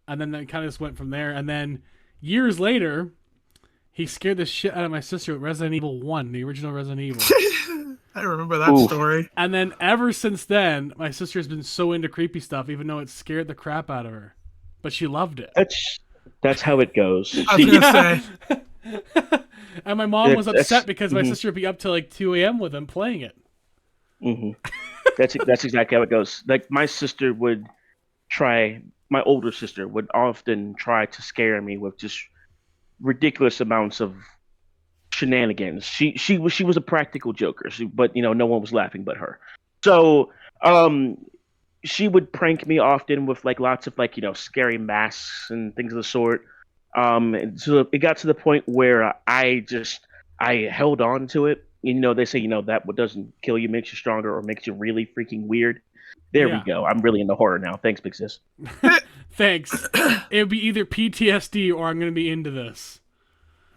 And then that kind of just went from there. And then years later, he scared the shit out of my sister with Resident Evil 1, the original Resident Evil. I remember that story. And then ever since then, my sister's been so into creepy stuff, even though it scared the crap out of her. But she loved it. That's how it goes. I was gonna say. And my mom was upset because my sister would be up till like 2 a.m. with him playing it. Mm-hmm. That's exactly how it goes. Like my older sister would often try to scare me with just ridiculous amounts of shenanigans. She was a practical joker, but no one was laughing but her. So she would prank me often with like lots of like scary masks and things of the sort. And so it got to the point where I held on to it. They say that what doesn't kill you makes you stronger or makes you really freaking weird. There we go. I'm really into horror now. Thanks, Big Sis. Thanks. It would be either PTSD or I'm going to be into this.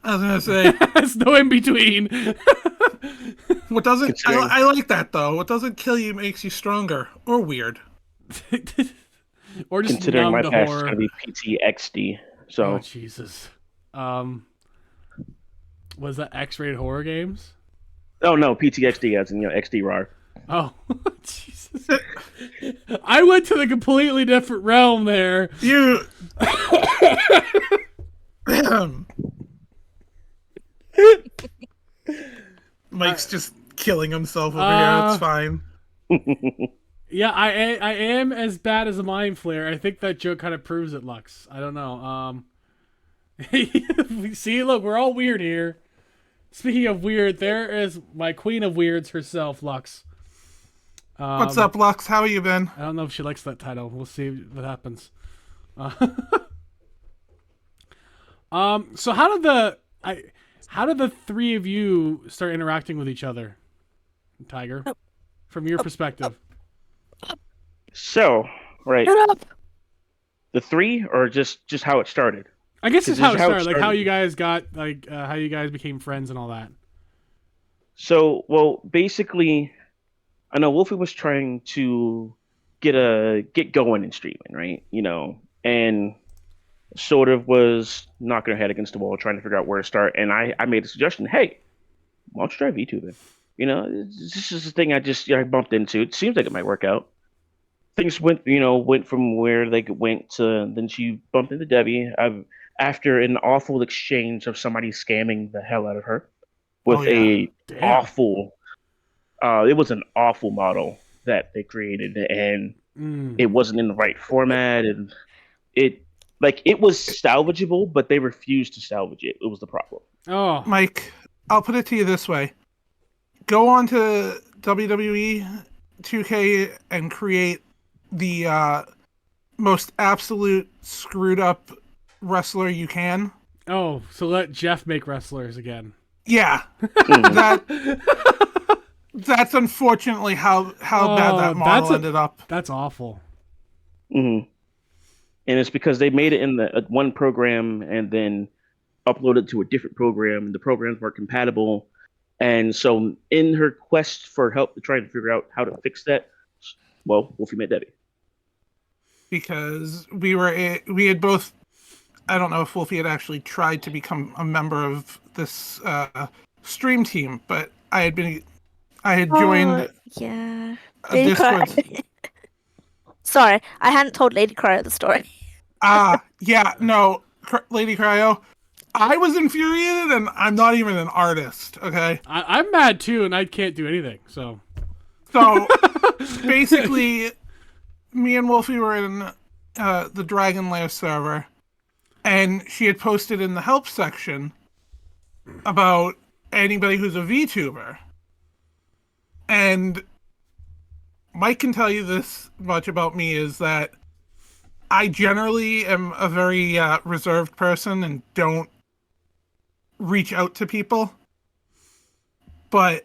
I was gonna say. There's no in between. What doesn't? I like that though. What doesn't kill you makes you stronger or weird. Or just considering my numb to past horror. is going to be PTXD. So. Oh Jesus. Was that X-rated horror games? Oh no, PTXD as in XD RAR. Oh Jesus. I went to the completely different realm there. You. Mike's just killing himself over here. It's fine. Yeah, I am as bad as a mind flare. I think that joke kind of proves it, Lux. I don't know. See, look, we're all weird here. Speaking of weird, there is my queen of weirds herself, Lux. What's up, Lux? How you been? I don't know if she likes that title. We'll see what happens. So how did the three of you start interacting with each other, Tiger? From your perspective. So, right. Shut up. The three, or just how it started? I guess it's how it started. Like how started. you guys got, how you guys became friends and all that. So, well, basically, I know Wolfie was trying to get going in streaming, right? And sort of was knocking her head against the wall, trying to figure out where to start. And I made a suggestion, hey, why don't you try VTubing? This is the thing I bumped into. It seems like it might work out. Things went from where they went to, then she bumped into Debbie after an awful exchange of somebody scamming the hell out of her with awful, it was an awful model that they created, and it wasn't in the right format, and it was salvageable, but they refused to salvage it. It was the problem. Oh, Mike, I'll put it to you this way. Go on to WWE 2K and create the most absolute screwed up wrestler you can. Oh, so let Jeff make wrestlers again. Yeah. That's unfortunately how bad that model ended up. That's awful. Mm-hmm. And it's because they made it in the one program and then uploaded to a different program, and the programs weren't compatible. And so in her quest for help to try and figure out how to fix that, well, Wolfie met Debbie. Because we had both, I don't know if Wolfie had actually tried to become a member of this stream team, but I had joined Yeah. a Discord. Sorry, I hadn't told Lady Cryo the story. Yeah, no, Lady Cryo, I was infuriated, and I'm not even an artist, okay? I'm mad too, and I can't do anything, so... So, basically, me and Wolfie were in the Dragon Lair server, and she had posted in the help section about anybody who's a VTuber. And Mike can tell you this much about me, is that I generally am a very reserved person and don't reach out to people. But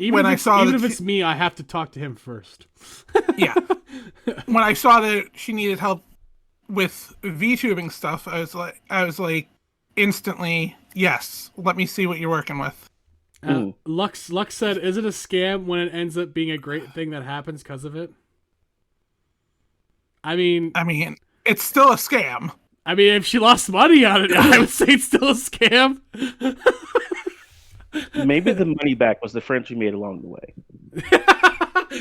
even if it's me, I have to talk to him first. Yeah. When I saw that she needed help with VTubing stuff, I was like instantly, yes, let me see what you're working with. Lux said, is it a scam when it ends up being a great thing that happens because of it? I mean, it's still a scam. I mean, if she lost money on it, I would say it's still a scam. Maybe the money back was the friends we made along the way.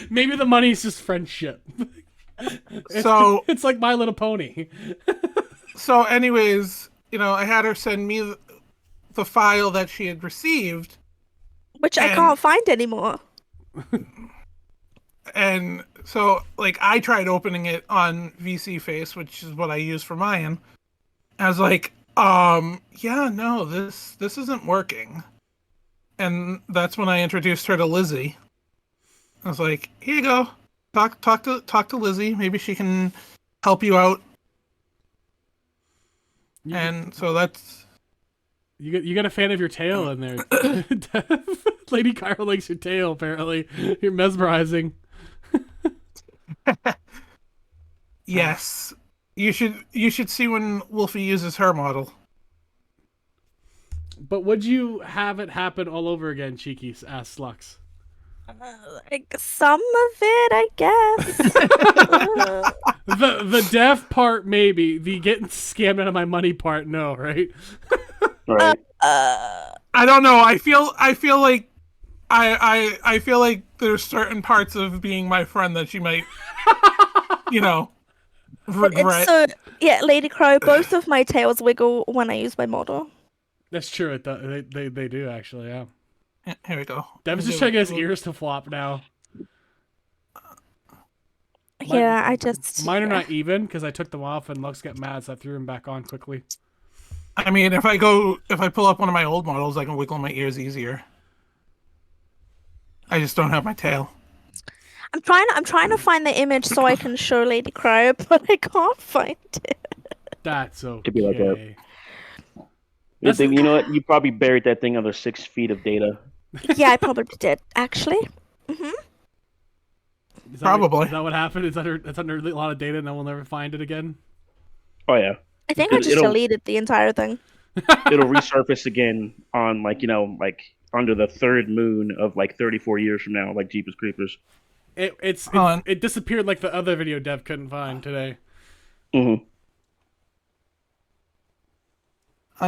Maybe the money's just friendship. So It's like My Little Pony. so anyways, I had her send me the file that she had received, Which I And- can't find anymore. and so like I tried opening it on VC Face, which is what I use for mine. I was like, yeah, no, this isn't working. And that's when I introduced her to Lizzie. I was like, here you go. Talk to Lizzie. Maybe she can help you out. And so that's You got a fan of your tail in there. Lady Cairo likes your tail, apparently. You're mesmerizing. yes. You should see when Wolfie uses her model. But would you have it happen all over again, Cheeky? Asks Lux. Like some of it, I guess. The deaf part, maybe. The getting scammed out of my money part, no, right? Right. I don't know. I feel like I feel like there's certain parts of being my friend that she might regret. So yeah, Lady Crow. Both of my tails wiggle when I use my model. That's true. They do, actually, yeah. Here we go. Dev's just trying to get his ears to flop now. Yeah, I just. Mine are not even, because I took them off and Lux got mad, so I threw them back on quickly. I mean, if I pull up one of my old models, I can wiggle my ears easier. I just don't have my tail. I'm trying to find the image so I can show Lady Crow, but I can't find it. That's okay. Could be like that. You know what? You probably buried that thing under 6 feet of data. Yeah, I probably did actually. Is that Probably. Is that what happened? It's under a lot of data and then we'll never find it again? Oh yeah. I think I just It'll- deleted the entire thing. It'll resurface again on under the third moon of 34 years from now, like Jeepers Creepers. It disappeared like the other video Dev couldn't find today. Mm-hmm.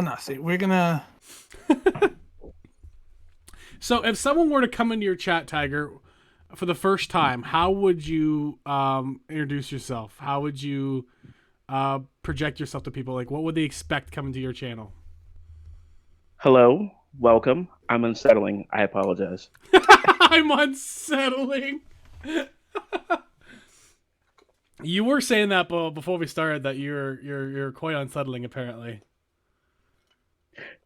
No, see, we're gonna. So if someone were to come into your chat, Tiger, for the first time, how would you introduce yourself? How would you project yourself to people? Like, what would they expect coming to your channel? Hello, welcome. I'm unsettling. I apologize. I'm unsettling. You were saying that before we started that you're quite unsettling, apparently.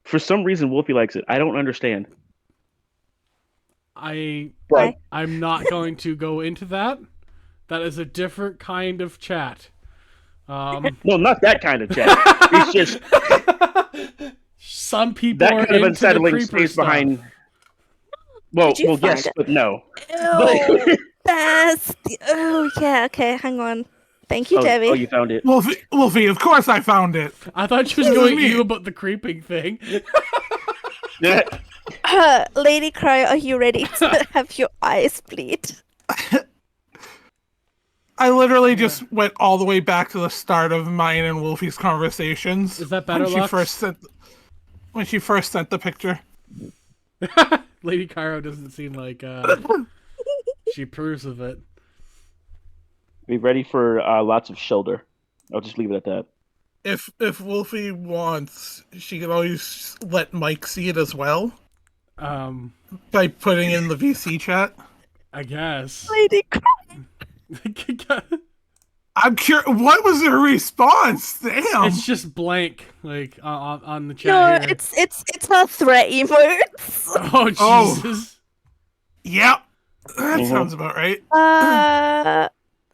For some reason, Wolfie likes it. I don't understand. But- I'm not going to go into that. That is a different kind of chat. No, not that kind of chat. It's just Some people that are kind of into unsettling the creeper stays stuff. behind. Well, Did you well, find yes, it? but no. Ew, that's oh yeah. Okay, hang on. Thank you, Debbie. Oh, you found it. Wolfie, of course I found it. I thought she was This is going at me. you about the creeping thing. Lady Crow, are you ready to have your eyes bleed? I literally just went all the way back to the start of mine and Wolfie's conversations. Is that better, when she Lux? first sent the picture. Lady Cairo doesn't seem like she approves of it. Be ready for lots of shoulder. I'll just leave it at that. If Wolfie wants, she could always let Mike see it as well by putting in the VC chat. I guess. Lady Crow. I'm curious. What was her response? Damn. It's just blank, like on the chat No, here. it's her threat emotes. Oh Oh. Jesus! Yep. That Mhm. sounds about right. I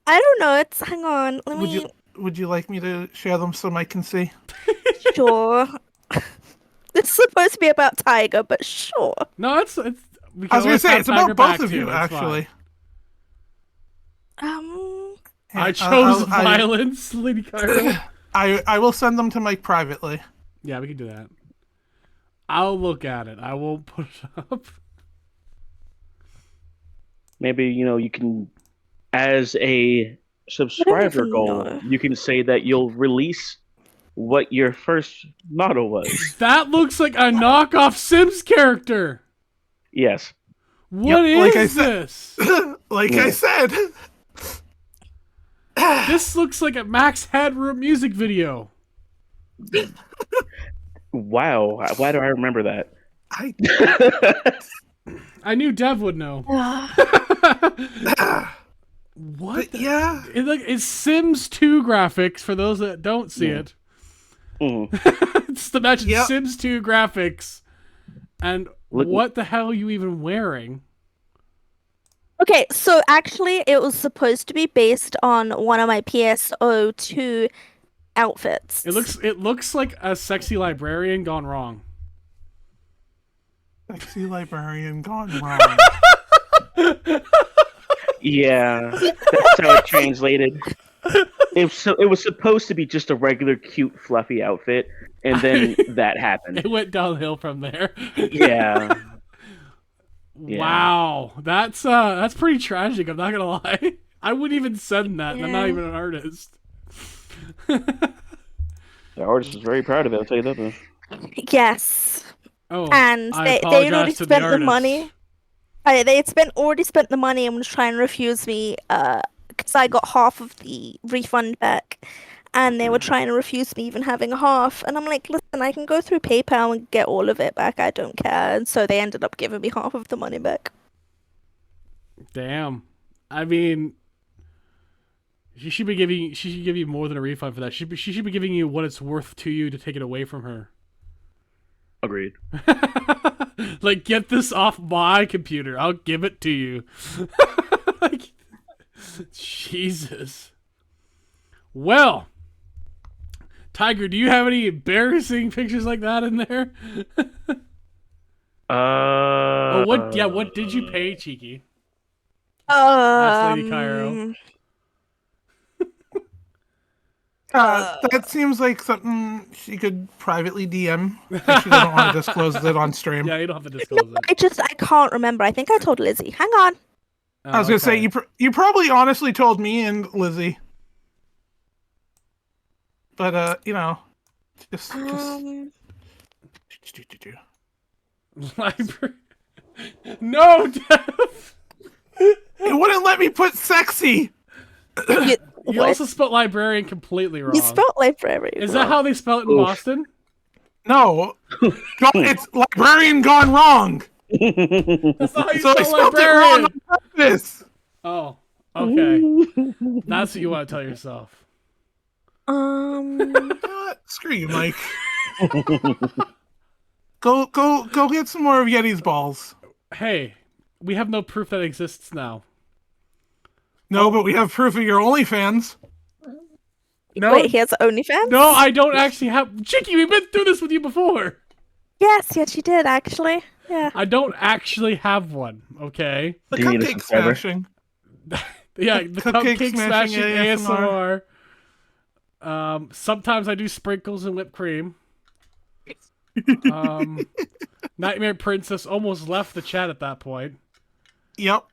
don't know. It's hang on. Let me. Would you like me to share them so Mike can see? Sure. It's supposed to be about Tiger, but sure. No, it's. We I can was gonna always say have it's Tiger about both back of too, you, it's actually. I Here, chose violence, Lady Cairo. I will send them to Mike privately. Yeah, we can do that. I'll look at it. I won't put it up. Maybe you can, as a subscriber even goal, know. you can say that you'll release what your first model was. That looks like a knockoff Sims character. Yes. What Yep, like I is said- this? Like Yeah. I said, This looks like a Max Headroom music video. Wow. Why do I remember that? I I knew Dev would know. What? but yeah, It's Sims 2 graphics for those that don't see it. Mhm. Just imagine Yep. Sims 2 graphics. And Look- what the hell are you even wearing? Okay, so actually, it was supposed to be based on one of my PSO2 outfits. It looks like a sexy librarian gone wrong. sexy librarian gone wrong. Yeah, that's how it translated. It was supposed to be just a regular, cute, fluffy outfit, and then that happened. It went downhill from there. Yeah. Yeah. Wow, that's pretty tragic. I'm not gonna lie. I wouldn't even send that. And I'm not Yeah. even an artist. The artist was very proud of it, I'll tell you that much. Yes, Oh, and I they'd apologize already to spent the artist. money. Already spent the money and was trying to refuse me because I got half of the refund back, and they were trying to refuse me even having half. And I'm like, listen, I can go through PayPal and get all of it back. I don't care. And so they ended up giving me half of the money back. Damn. I mean, she should give you more than a refund for that. She should be giving you what it's worth to you to take it away from her. Agreed. Like, get this off my computer. I'll give it to you. Like, Jesus. Well, Tiger, do you have any embarrassing pictures like that in there? Oh, what? Yeah, what did you pay, Cheeky? That's Lady Cairo. That seems like something she could privately DM if she doesn't want to disclose it on stream. Yeah, you don't have to disclose it. I can't remember. I think I told Lizzie. Hang on. I was gonna say you probably honestly told me and Lizzie, but just Library. No, Dev. it wouldn't let me put sexy. You, You also spelled librarian completely wrong. you spelled library. Is that how they spell it in Oof. Boston? No, it's librarian gone wrong. That's not how you So I spell spelled it wrong librarian. on purpose. Oh, okay. That's what you want to tell yourself. You know what? Screw you, Mike. Go get some more of Yeti's balls. Hey, we have no proof that exists now. No, but we have proof of your OnlyFans. No, Wait, he has OnlyFans? no, I don't actually have. Chicky, we've been through this with you before. Yes, you did actually. Yeah. I don't actually have one. Okay. The Do you need a cupcake subscriber? smashing. Yeah, the Cupcake cupcake smashing smashing ASMR. Sometimes I do sprinkles and whipped cream. Nightmare Princess almost left the chat at that point. Yep.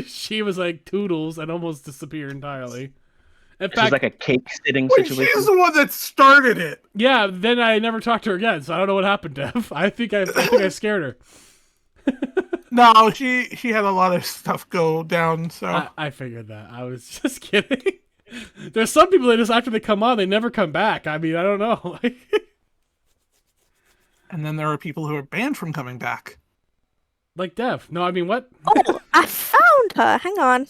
She was like toodles and almost disappeared entirely. In This is fact, like a cake sitting Wait, situation. she's the one that started it. yeah. Then I never talked to her again, so I don't know what happened, Dev. I think I scared her. No, she had a lot of stuff go down. So I figured that. I was just kidding. There's some people that just after they come on, they never come back. I mean, I don't know. and then there are people who are banned from coming back. Like Dev. No, I mean what? Oh, I found her. Hang on.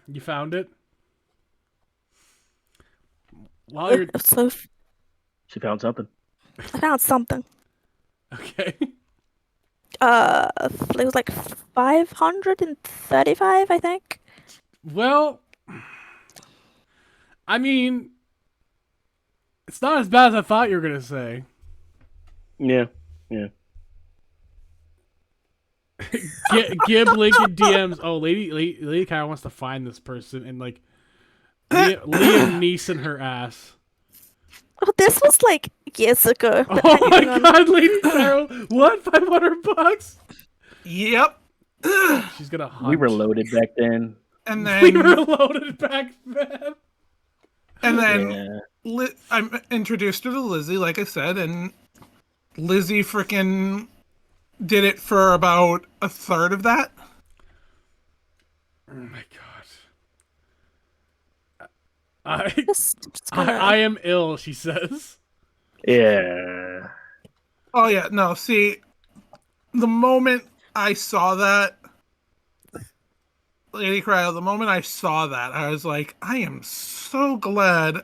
You found it? While you're So She found something. I found something. okay. It was like 535, I think. Well, I mean, it's not as bad as I thought you were gonna say. Yeah. Gib link in DMs. Oh, Lady Kyra wants to find this person and like Liam Neeson her ass. Oh, this was like years ago. but Oh my hang on. God, Lady Kyra! What? $500? Yep. She's gonna hunt. We were loaded back then. And We then were loaded back then. I'm introduced her to Lizzie, like I said, and Lizzie freaking did it for about a third of that. Oh my god. I Just gonna... I am ill, she says. Yeah. Oh yeah, no, see, the moment I saw that, Lady Cryo, the moment I saw that, I was like, I am so glad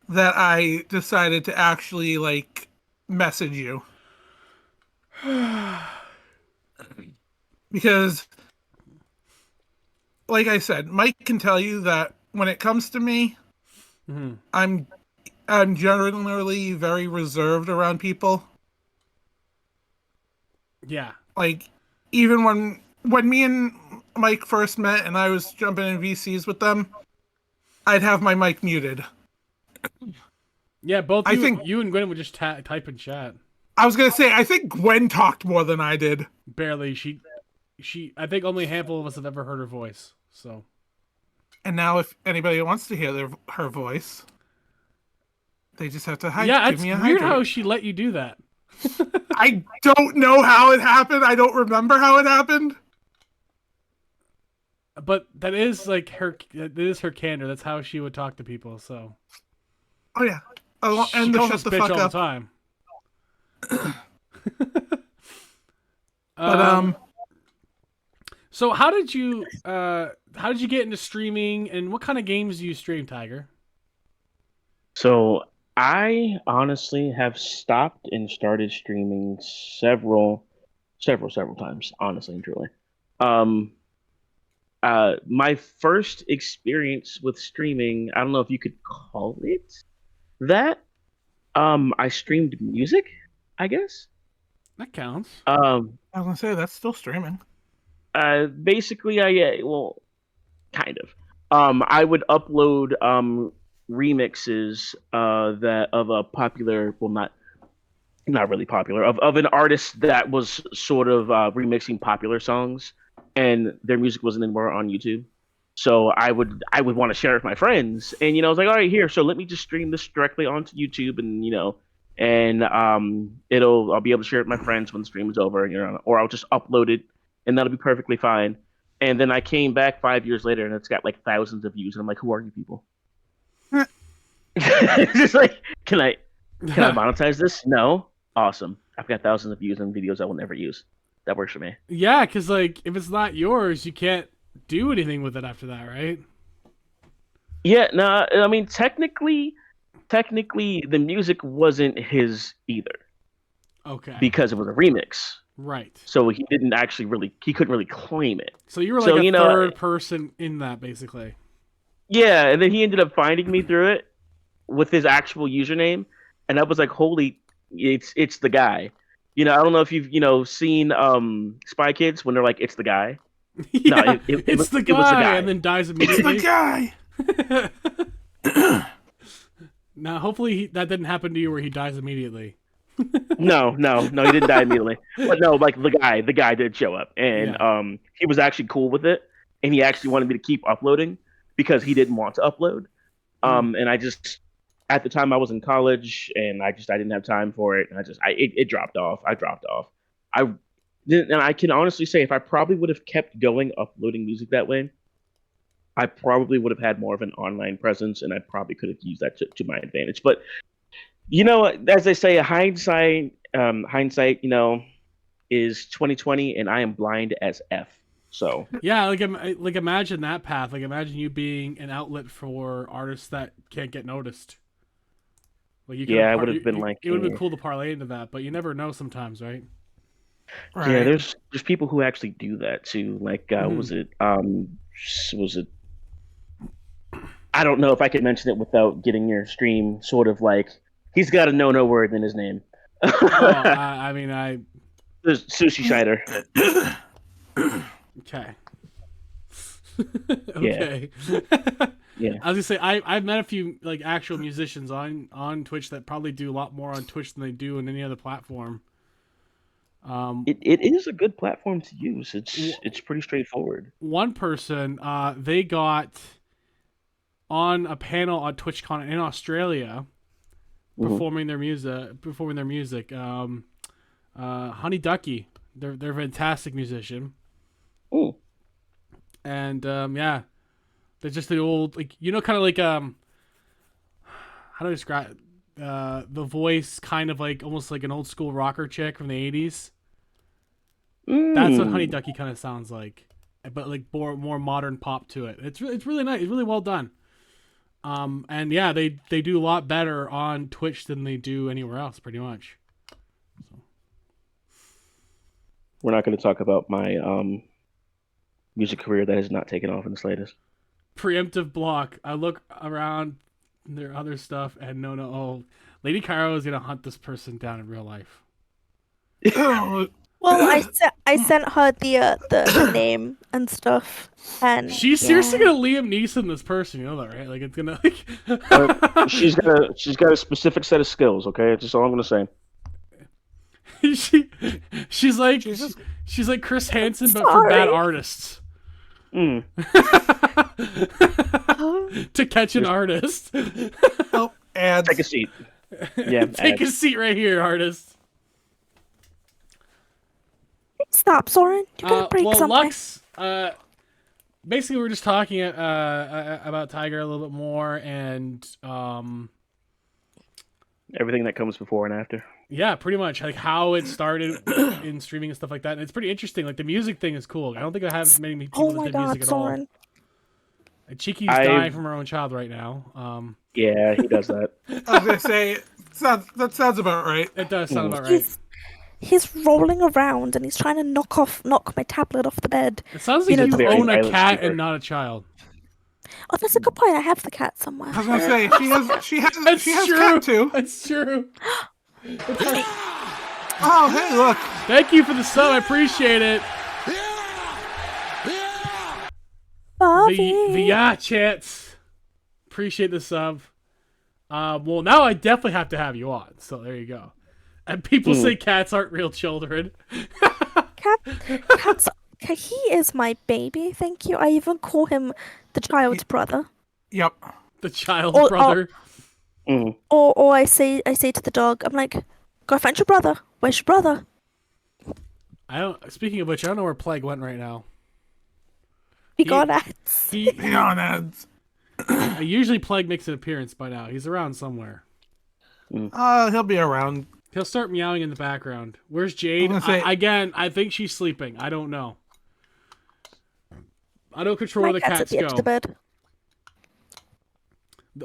that I decided to actually, like, message you. Because, like I said, Mike can tell you that when it comes to me, I'm generally very reserved around people. Yeah. Like, even when me and Mike first met and I was jumping in VCs with them, I'd have my mic muted. Yeah, both I you, think- you and Gwen would just type in chat. I was gonna say, I think Gwen talked more than I did. Barely. She I think only a handful of us have ever heard her voice. So And now, if anybody wants to hear her voice, they just have to yeah, give it's me a weird hydrate. how she let you do that. I don't know how it happened. I don't remember how it happened. But that is like that is her candor. That's how she would talk to people. So Oh yeah. she And the calls shut us the bitch fuck all up. the time. But So how did you get into streaming, and what kind of games do you stream, Tiger? So I honestly have stopped and started streaming several times, honestly and truly. My first experience with streaming, I don't know if you could call it that. I streamed music, I guess. That counts. I was gonna say that's still streaming. Basically, well, kind of. I would upload remixes that of a popular, well, not really popular, of an artist that was sort of remixing popular songs, and their music wasn't anymore on YouTube. So I would want to share it with my friends, and I was like, all right, here, so let me just stream this directly onto YouTube, and and I'll be able to share it with my friends when the stream is over, or I'll just upload it, and that'll be perfectly fine. And then I came back 5 years later, and it's got like thousands of views, and I'm like, who are you people? Just like, can I monetize this? No. Awesome. I've got thousands of views on videos I will never use. That works for me. Yeah, because like if it's not yours, you can't do anything with it after that, right? Yeah, no, I mean technically the music wasn't his either Okay. because it was a remix. Right. So he couldn't really claim it. So you were like a third person in that, basically. Yeah, and then he ended up finding me through it with his actual username, and I was like, holy, it's the guy. I don't know if you've seen Spy Kids when they're like, it's the guy. Yeah, No, it was the guy, and then dies It's immediately. the guy. Now, hopefully that didn't happen to you where he dies immediately. No, he didn't die immediately. But no, like the guy did show up, and Yeah. He was actually cool with it, and he actually wanted me to keep uploading because he didn't want to upload. And I just, at the time I was in college, and I didn't have time for it, and it dropped off. I dropped off. And I can honestly say, if I probably would have kept going uploading music that way, I probably would have had more of an online presence, and I probably could have used that to my advantage. But as they say, hindsight, is 2020, and I am blind as F. So Yeah, like imagine that path. Like imagine you being an outlet for artists that can't get noticed. Like Yeah, it would have been like it would have been cool to parlay into that, but you never know sometimes, right? Right. yeah, there's people who actually do that too. Like was it I don't know if I could mention it without getting your stream sort of like he's got a no word in his name. I mean, There's Sushi Schneider. okay. Okay. Yeah. I was gonna say I've met a few like actual musicians on Twitch that probably do a lot more on Twitch than they do on any other platform. It is a good platform to use. It's pretty straightforward. One person, they got on a panel on TwitchCon in Australia Mhm. performing their music. Honey Ducky, they're a fantastic musician, Mm. and yeah, they're just the old, like, kind of like how do I describe the voice, kind of like almost like an old school rocker chick from the 80s. That's what Honey Mm. Ducky kind of sounds like, but like more modern pop to it. It's really nice. It's really well done. And yeah, they do a lot better on Twitch than they do anywhere else, pretty much. We're not going to talk about my music career that has not taken off in the slightest. Preemptive block. I look around their other stuff and no, Lady Cairo is gonna hunt this person down in real life. Oh, Well, I sent her the name and stuff, and She's seriously gonna Liam Neeson this person. You know that, right? Like, it's gonna like. She's got a specific set of skills. Okay, that's just all I'm going to say. she's like Jesus. she's like Chris Hansen, but for bad Sorry. artists. Mm. To catch an artist. Oh, ads. Take a seat. Yeah, Take a seat right here, artist. Stop, Soren. You're gonna break Well, something. Lux, basically we're just talking about Tiger a little bit more, and Everything that comes before and after. yeah, pretty much like how it started in streaming and stuff like that. And it's pretty interesting. Like, the music thing is cool. I don't think I have many people Oh that my did God, music at all. Soren. Cheeky's dying from her own child right now. Yeah, he does that. I was gonna say that sounds about right. It does sound about right. He's rolling around and he's trying to knock my tablet off the bed. It sounds like You you know, very own a violent cat speaker. and not a child. Oh, that's a good point. I have the cat somewhere. I was gonna say she has That's true. cat too. That's true. Oh, hey, look. Thank you for the sub. I appreciate it. Bobby. The yeah, chance. Appreciate the sub. Well, now I definitely have to have you on. So there you go. And people say cats aren't real children. Cat's he is my baby. Thank you. I even call him the child's brother. Yep. The child Oh, brother. Mm. Or I say to the dog, I'm like, go find your brother. Where's your brother? I don't. Speaking of which, I don't know where Plague went right now. We got ads. Hang on, ads. Usually Plague makes an appearance by now. He's around somewhere. He'll be around. He'll start meowing in the background. Where's Jade? I'm gonna say- Again, I think she's sleeping. I don't know. I don't control My where the cat's at cats the edge go. of the bed.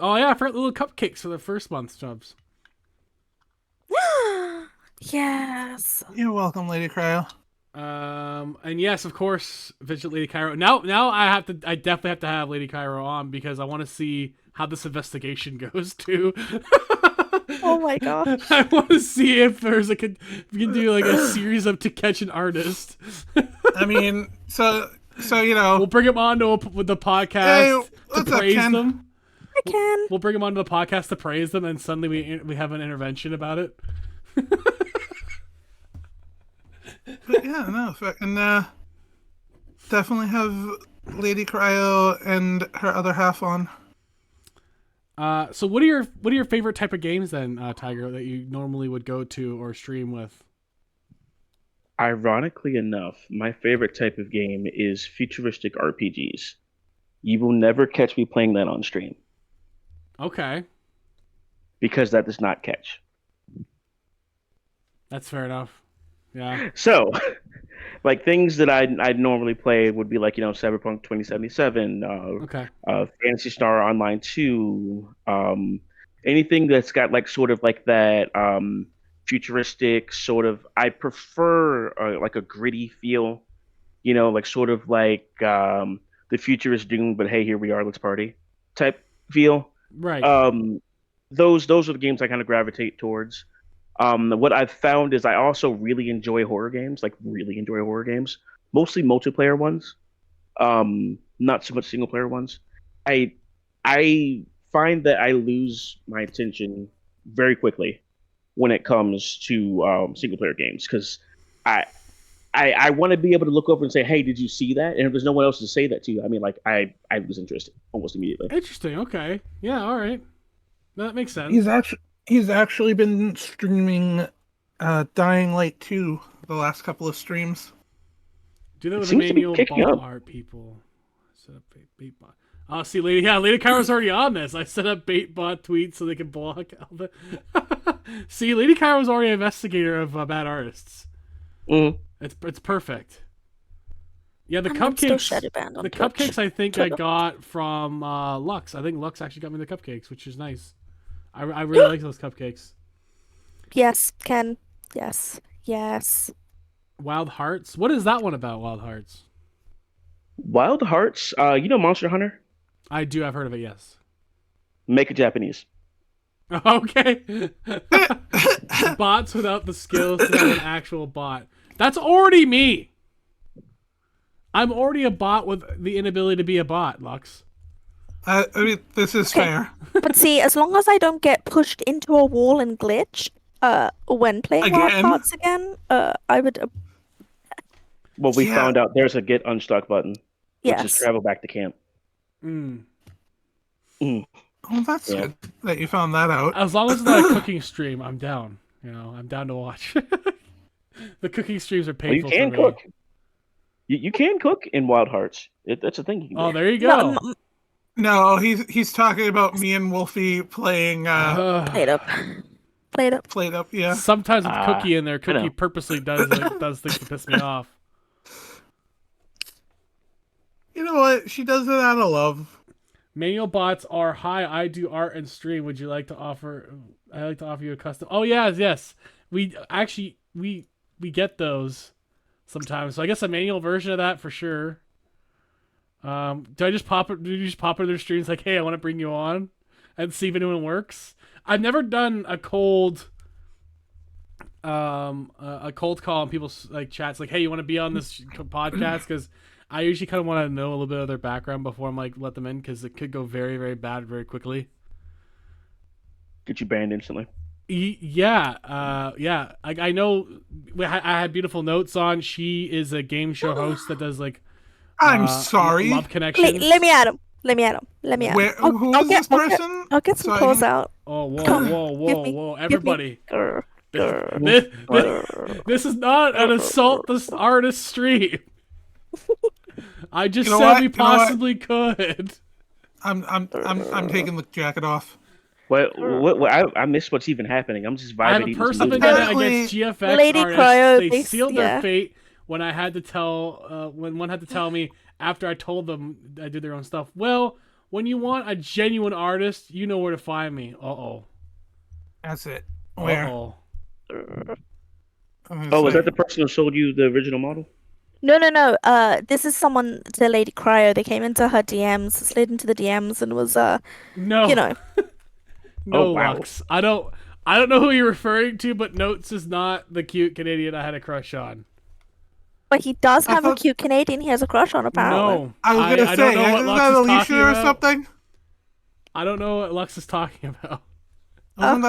Oh yeah, I forgot the little cupcakes for the first month subs. Yes. You're welcome, Lady Cryo. And yes, of course, Vigilant Lady Cairo. Now I definitely have to have Lady Cairo on because I want to see how this investigation goes too. Oh my gosh. I want to see if there's we can do like a series of To Catch an Artist. I mean, so you know. We'll bring him on with the podcast Hey, to what's up, praise Ken? them. I can. We'll bring him onto the podcast to praise them, and suddenly we have an intervention about it. But yeah, no, and definitely have Lady Cryo and her other half on. So what are your favorite type of games then, Tiger, that you normally would go to or stream with? Ironically enough, my favorite type of game is futuristic RPGs. You will never catch me playing that on stream Okay, because that does not catch. that's fair enough. Yeah. So, like things that I'd normally play would be like, Cyberpunk 2077, Okay. Phantasy Star Online 2, anything that's got like sort of like that futuristic sort of. I prefer like a gritty feel, like sort of like the future is doomed, but hey, here we are, let's party type feel. Right. Those are the games I kind of gravitate towards. What I've found is I also really enjoy horror games, mostly multiplayer ones, not so much single player ones. I find that I lose my attention very quickly when it comes to single player games because I I want to be able to look over and say, "Hey, did you see that?" And if there's no one else to say that to you, I mean, like I was interested almost immediately. Interesting. Okay. Yeah. All right. That makes sense. He's actually been streaming Dying Light 2 the last couple of streams. Do that It with the seems to be manual picking ball up. art people. Set up bait bot. Oh, see, Lady Kyra's already on this. I set up bait bot tweets so they can block all the. See, Lady Kyra was already an investigator of bad artists. Mm. It's perfect. Yeah, the I'm still cupcakes. shadow banned on The Twitch. cupcakes I think I Twitter. got from Lux. I think Lux actually got me the cupcakes, which is nice. I really like those cupcakes. Yes, Ken. Yes. Yes. Wild Hearts. What is that one about? Wild Hearts. Wild Hearts. You know Monster Hunter? I do. I've heard of it. Yes. Make it Japanese. Okay. Bots without the skills to have an actual bot. That's already me. I'm already a bot with the inability to be a bot, Lux. I mean, this is Okay. fair. But see, as long as I don't get pushed into a wall and glitch, when playing Wild Again? Hearts again, I would, Well, we Yeah. found out there's a get unstuck button, which is yes. travel back to camp. Mm. Oh, that's Yeah. good that you found that out. As long as it's not a cooking stream, I'm down. You know, I'm down to watch. The cooking streams are Well, you painful. can for me. cook. You can cook in Wild Hearts. That's a thing you can do. Oh, there you No, go. No, he's talking about me and Wolfie playing played up. Played up. played up. Yeah, Sometimes with Cookie in there, know. Cookie purposely does things to piss me off. you know what? She does it out of love. Manual bots are hi. I do art and stream. Would you like to offer? I like to offer you a custom. Oh yes. We actually we get those sometimes. So I guess a manual version of that for sure. Do I just pop it? Do you just pop it in their streams like, hey, I want to bring you on, and see if anyone works? I've never done a cold call and people's like chats like, hey, you want to be on this podcast? Because I usually kind of want to know a little bit of their background before I'm like let them in, because it could go very, very bad very quickly. Get you banned instantly. Yeah. I know. I had Beautiful Notes on. She is a game show host that does like. I'm sorry. Love connections. Let me at him. Let me at him. Let me at him. Where, who is this person? I'll get some So I calls can- out. Oh, whoa, Come, whoa, give whoa, me- whoa! give me- Everybody, Grr, grr, this is not an assault this artist stream. I just You know said what? we You know what? possibly could. I'm taking the jacket off. What I missed what's even happening. I'm just vibing. I have a eating some personal noodles. vendetta Apparently- against GFX Lady artists. Cryo They thinks- sealed their yeah. fate when I had to tell when one had to tell me after I told them I did their own stuff. Well, when you want a genuine artist, you know where to find me. Uh-oh. That's it. Where? Uh-oh. Oh, was that the person who sold you the original model? No. This is someone to Lady Cryo. They came into her DMs, slid into the DMs, and was No. you know. No, Oh, wow. Lux. I don't know who you're referring to, but Notes is not the cute Canadian I had a crush on. But he does I have a thought- cute Canadian he has a crush on, apparently. No. I was gonna I say, don't know what isn't Lux that is talking Alicia or about. something? I don't know what Lux is talking about. Wasn't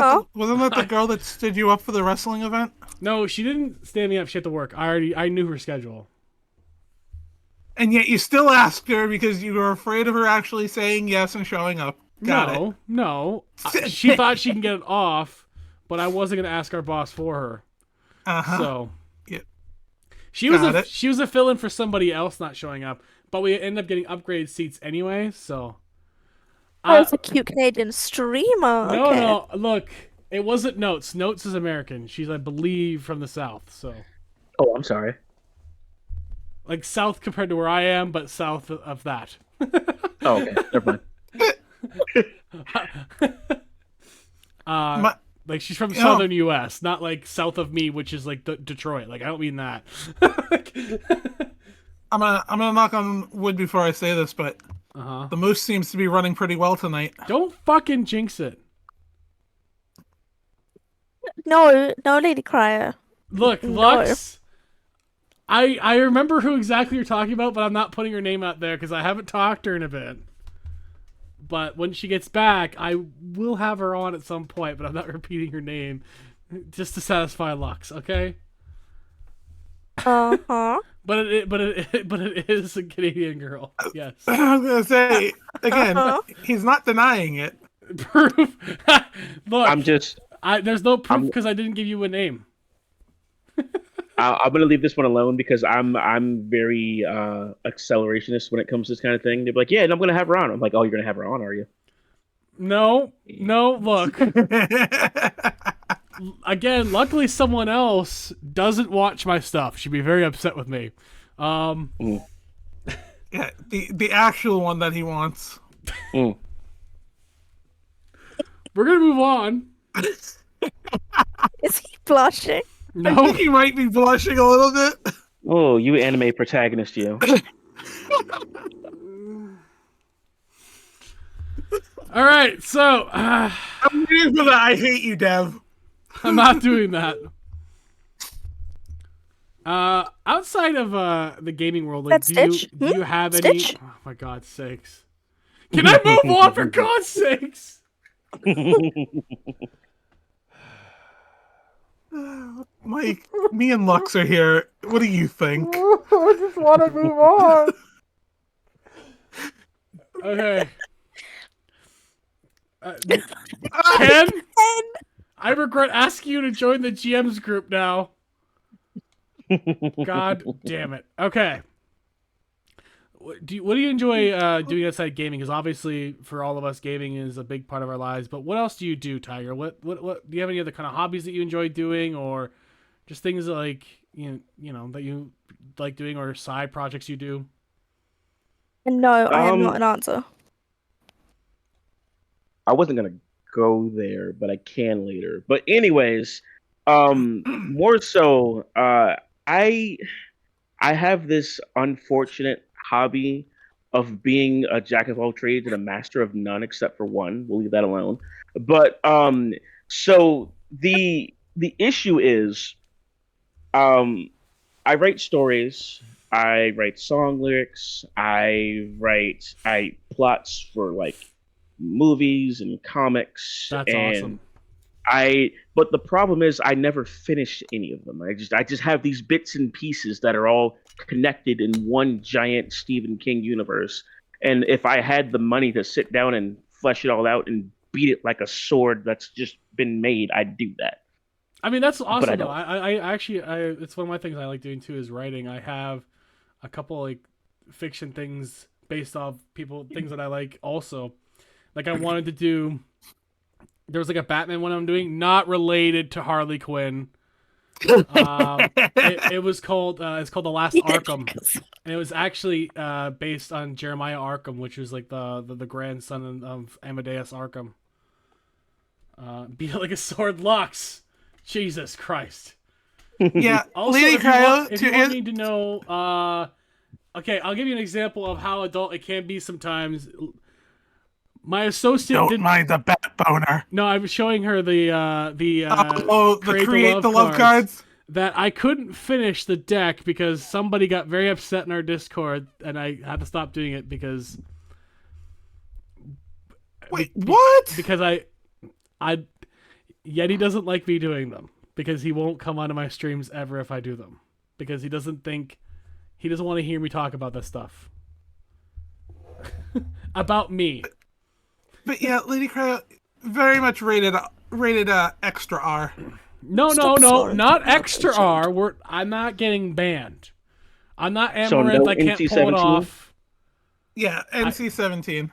that the girl that stood you up for the wrestling event? No, she didn't stand me up. She had to work. I knew her schedule. And yet you still asked her because you were afraid of her actually saying yes and showing up. Got it. No. She thought she can get it off, but I wasn't gonna ask our boss for her. Uh-huh. So Yeah. she was Got a it. she was a fill-in for somebody else not showing up, but we ended up getting upgraded seats anyway. So Oh, it's a cute Canadian streamer. no, Okay. no. Look, it wasn't Notes. Notes is American. She's, I believe, from the South. So Oh, I'm sorry. like South compared to where I am, but south of that. Oh, okay. Never mind. My- Like she's from You know- southern U.S., not like south of me, which is like Detroit. Like I don't mean that. I'm gonna knock on wood before I say this, but Uh-huh. the moose seems to be running pretty well tonight. Don't fucking jinx it. No, Lady Cryo. Look, No. Lux. I remember who exactly you're talking about, but I'm not putting her name out there because I haven't talked to her in a bit. But when she gets back, I will have her on at some point, but I'm not repeating her name just to satisfy Lux, okay? Uh-huh. but it is a Canadian girl. Yes. I was gonna say again, Uh-huh. he's not denying it. Proof. Look, I'm just there's no proof I'm because I didn't give you a name. I'm gonna leave this one alone because I'm very accelerationist when it comes to this kind of thing. They're like, yeah, and I'm gonna have her on. I'm like, oh, you're gonna have her on, are you? No, look. Again, luckily someone else doesn't watch my stuff. She'd be very upset with me. Mm, Yeah, the actual one that he wants. mm. We're gonna move on. Is he blushing? I No, think he might be blushing a little bit. Oh, you anime protagonist, you. all right. So I'm waiting for the I hate you, Dev. I'm not doing that. Outside of the gaming world, like, That's do Stitch? you have any? Stitch? Oh my God's sakes! Can I move on for God's sakes? Mike, me and Lux are here. What do you think? I just want to move on. Okay. Ken, I regret asking you to join the GM's group now. God damn it. Okay. What do you enjoy doing outside gaming? Because obviously, for all of us, gaming is a big part of our lives. But what else do you do, Tiger? What do you have any other kind of hobbies that you enjoy doing, or just things that, like, you know that you like doing, or side projects you do? No, I am not Um, an answer. I wasn't gonna go there, but I can later. But anyways, more so, I I have this unfortunate hobby of being a jack of all trades and a master of none except for one. We'll leave that alone. But so the issue is, um, I write stories. I write song lyrics. I plots for like movies and comics That's and awesome. but the problem is I never finish any of them. I just have these bits and pieces that are all connected in one giant Stephen King universe. And if I had the money to sit down and flesh it all out and beat it like a sword that's just been made, I'd do that. I mean, that's But I awesome though. don't. I actually, it's one of my things I like doing too is writing. I have a couple like fiction things based off things that I like also. Like I wanted to do. There was like a Batman one I'm doing, not related to Harley Quinn. It was called it's called The Last Arkham, and it was actually based on Jeremiah Arkham, which was like the grandson of Amadeus Arkham. Be like a sword, Lux. Jesus Christ. Yeah, Also, Lady Cryo, if to you want an- me to know, okay, I'll give you an example of how adult it can be sometimes. My associate don't did. mind the bat boner. No, I was showing her the The create the love cards. that I couldn't finish the deck because somebody got very upset in our Discord, and I had to stop doing it because Wait, what? because I Yeti doesn't like me doing them because he won't come onto my streams ever if I do them because he doesn't want to hear me talk about this stuff about me. But yeah, Lady Cryo, very much rated extra R. No, Stop slurring not through the extra conversation. R. I'm not getting banned. I'm not So Amaranth. no I can't pull it NC-17? off. Yeah, NC-17.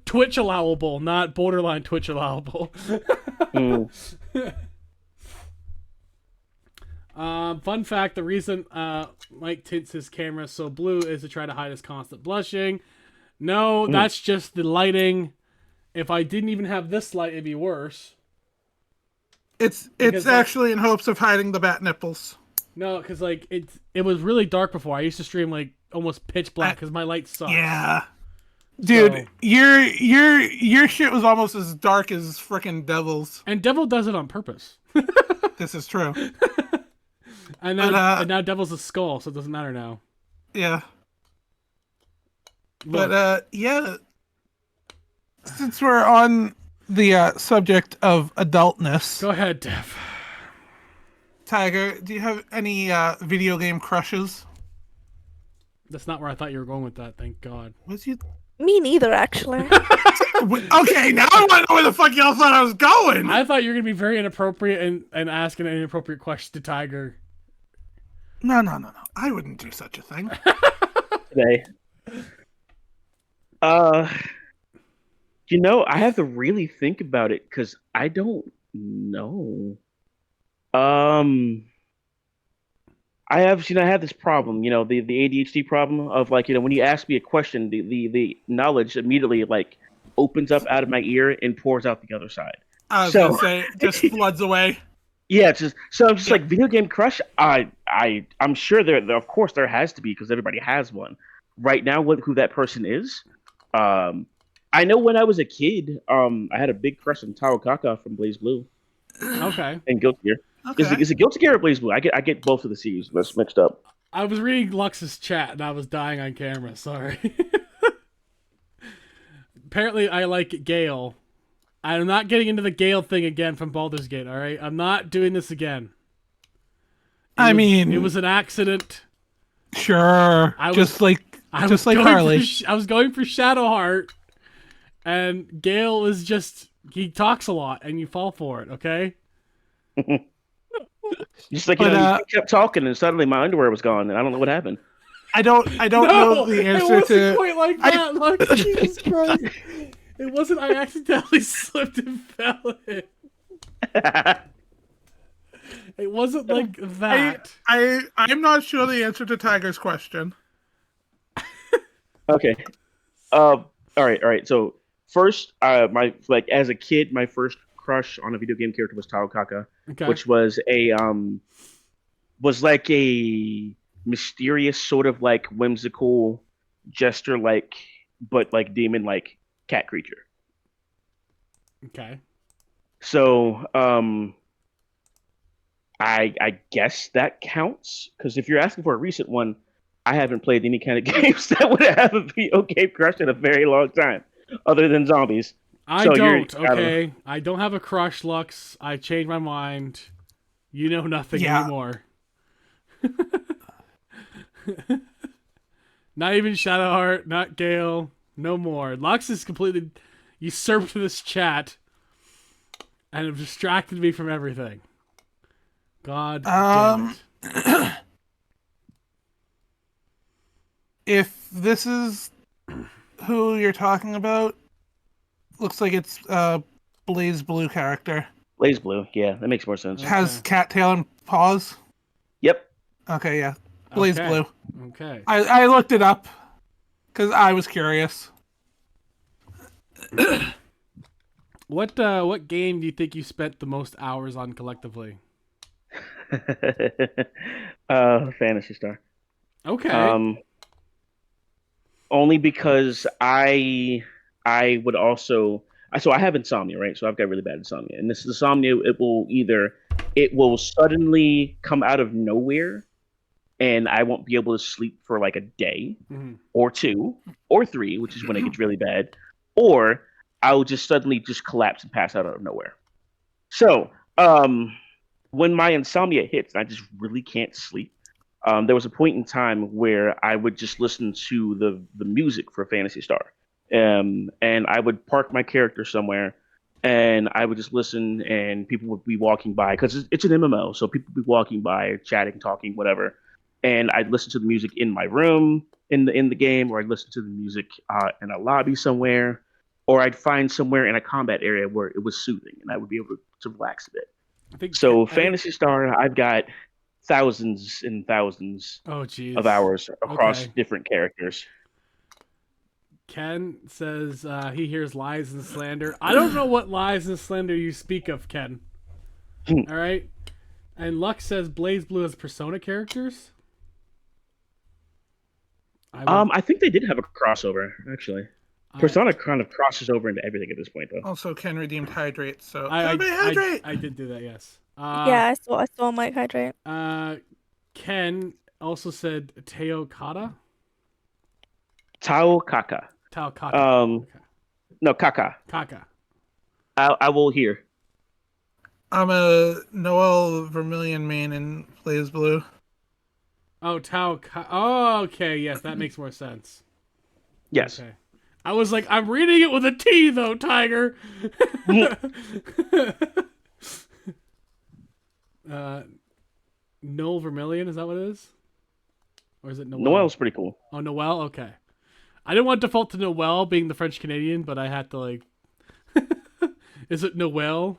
Twitch allowable, not borderline Twitch allowable. Mm. Fun fact: the reason Mike tints his camera so blue is to try to hide his constant blushing. No, that's just the lighting. If I didn't even have this light, it'd be worse. It's Because, actually in hopes of hiding the bat nipples. No, because like it was really dark before. I used to stream like almost pitch black because my light sucks. Yeah. Dude, So- your shit was almost as dark as frickin' Devil's. And Devil does it on purpose. This is true. And now, But, and now Devil's a skull, so it doesn't matter now. Yeah. Look, But yeah. Since we're on the subject of adultness, go ahead, Dev. Tiger, do you have any video game crushes? That's not where I thought you were going with that. Thank God. Was you? Me neither, actually. Okay, now I want to know where the fuck y'all thought I was going. I thought you were gonna be very inappropriate and asking an inappropriate question to Tiger. No. I wouldn't do such a thing. Today. I have to really think about it because I don't know. I have this problem, the ADHD problem of like, when you ask me a question, the knowledge immediately like opens up out of my ear and pours out the other side. I was So- gonna say, just floods away. Yeah, I'm just like video game crush. I'm sure there of course there has to be because everybody has one. Right now, who that person is, I know when I was a kid, I had a big crush on Taro Kaka from Blaze Blue Okay. and Guilty Gear. Okay. Is it Guilty Gear or Blaze Blue? I get both of the series mixed up. I was reading Lux's chat and I was dying on camera. Sorry. Apparently, I like Gale. I'm not getting into the Gale thing again from Baldur's Gate. All right, I'm not doing this again. It was an accident. Sure. I was just like going Harley. I was going for Shadowheart, and Gale is he talks a lot, and you fall for it. Okay. Just like But, you kept talking, and suddenly my underwear was gone, and I don't know what happened. I don't know the it answer wasn't to. quite like that. Like, Jesus Christ. It wasn't. I accidentally slipped and fell in. It wasn't like that. I'm not sure the answer to Tiger's question. Okay. All right. So first, as a kid, my first crush on a video game character was Taro Kaka, Okay. which was like a mysterious sort of like whimsical jester like, but like demon like cat creature. Okay. So I guess that counts because if you're asking for a recent one, I haven't played any kind of games that would have a video game crush in a very long time, other than zombies. I So don't. I don't Okay. I don't have a crush, Lux. I changed my mind. You know nothing Yeah. anymore. Not even Shadowheart, not Gale, no more. Lux has completely usurped this chat and have distracted me from everything. God damn it. If this is who you're talking about, looks like it's Blaze Blue character. Blaze Blue, yeah, that makes more sense. Has cattail and paws. Yep. Okay, yeah. Blaze Okay. Blue. Okay. I looked it up because I was curious. What game do you think you spent the most hours on collectively? Fantasy Star. Okay. Only because I would also so I have insomnia, right? So I've got really bad insomnia, and this insomnia it will suddenly come out of nowhere, and I won't be able to sleep for like a day Mhm. or two or three, which is when it gets really bad, or I will just suddenly just collapse and pass out of nowhere. So when my insomnia hits, and I just really can't sleep. There was a point in time where I would just listen to the music for Phantasy Star, and I would park my character somewhere, and I would just listen, and people would be walking by because it's an MMO, so people would be walking by, chatting, talking, whatever, and I'd listen to the music in my room in the game, or I'd listen to the music in a lobby somewhere, or I'd find somewhere in a combat area where it was soothing, and I would be able to relax a bit. I think So I think- Phantasy Star, I've got thousands and thousands Oh jeez. of hours across Okay. different characters. Ken says he hears lies and slander. I don't know what lies and slander you speak of, Ken. All right. And Lux says Blaze Blue has Persona characters. I think they did have a crossover actually. Persona kind of crosses over into everything at this point, though. Also, Ken redeemed hydrate, so I everybody hydrate. I did do that. Yes. Yeah, I saw Mike hydrate. Ken also said Teo Kata. Tao Kaka. Tao Kata. No, Kaka. Kaka. I will hear. I'm a Noel Vermilion main in Blaze Blue. Oh, Tao. Oh, okay. Yes, that makes more sense. Yes. Okay. I was like, I'm reading it with a T though, Tiger. Noel Vermilion, is that what it is? Or is it Noel? Noel's pretty cool. Oh, Noel? Okay. I didn't want to default to Noel being the French Canadian, but I had to like. Is it Noel?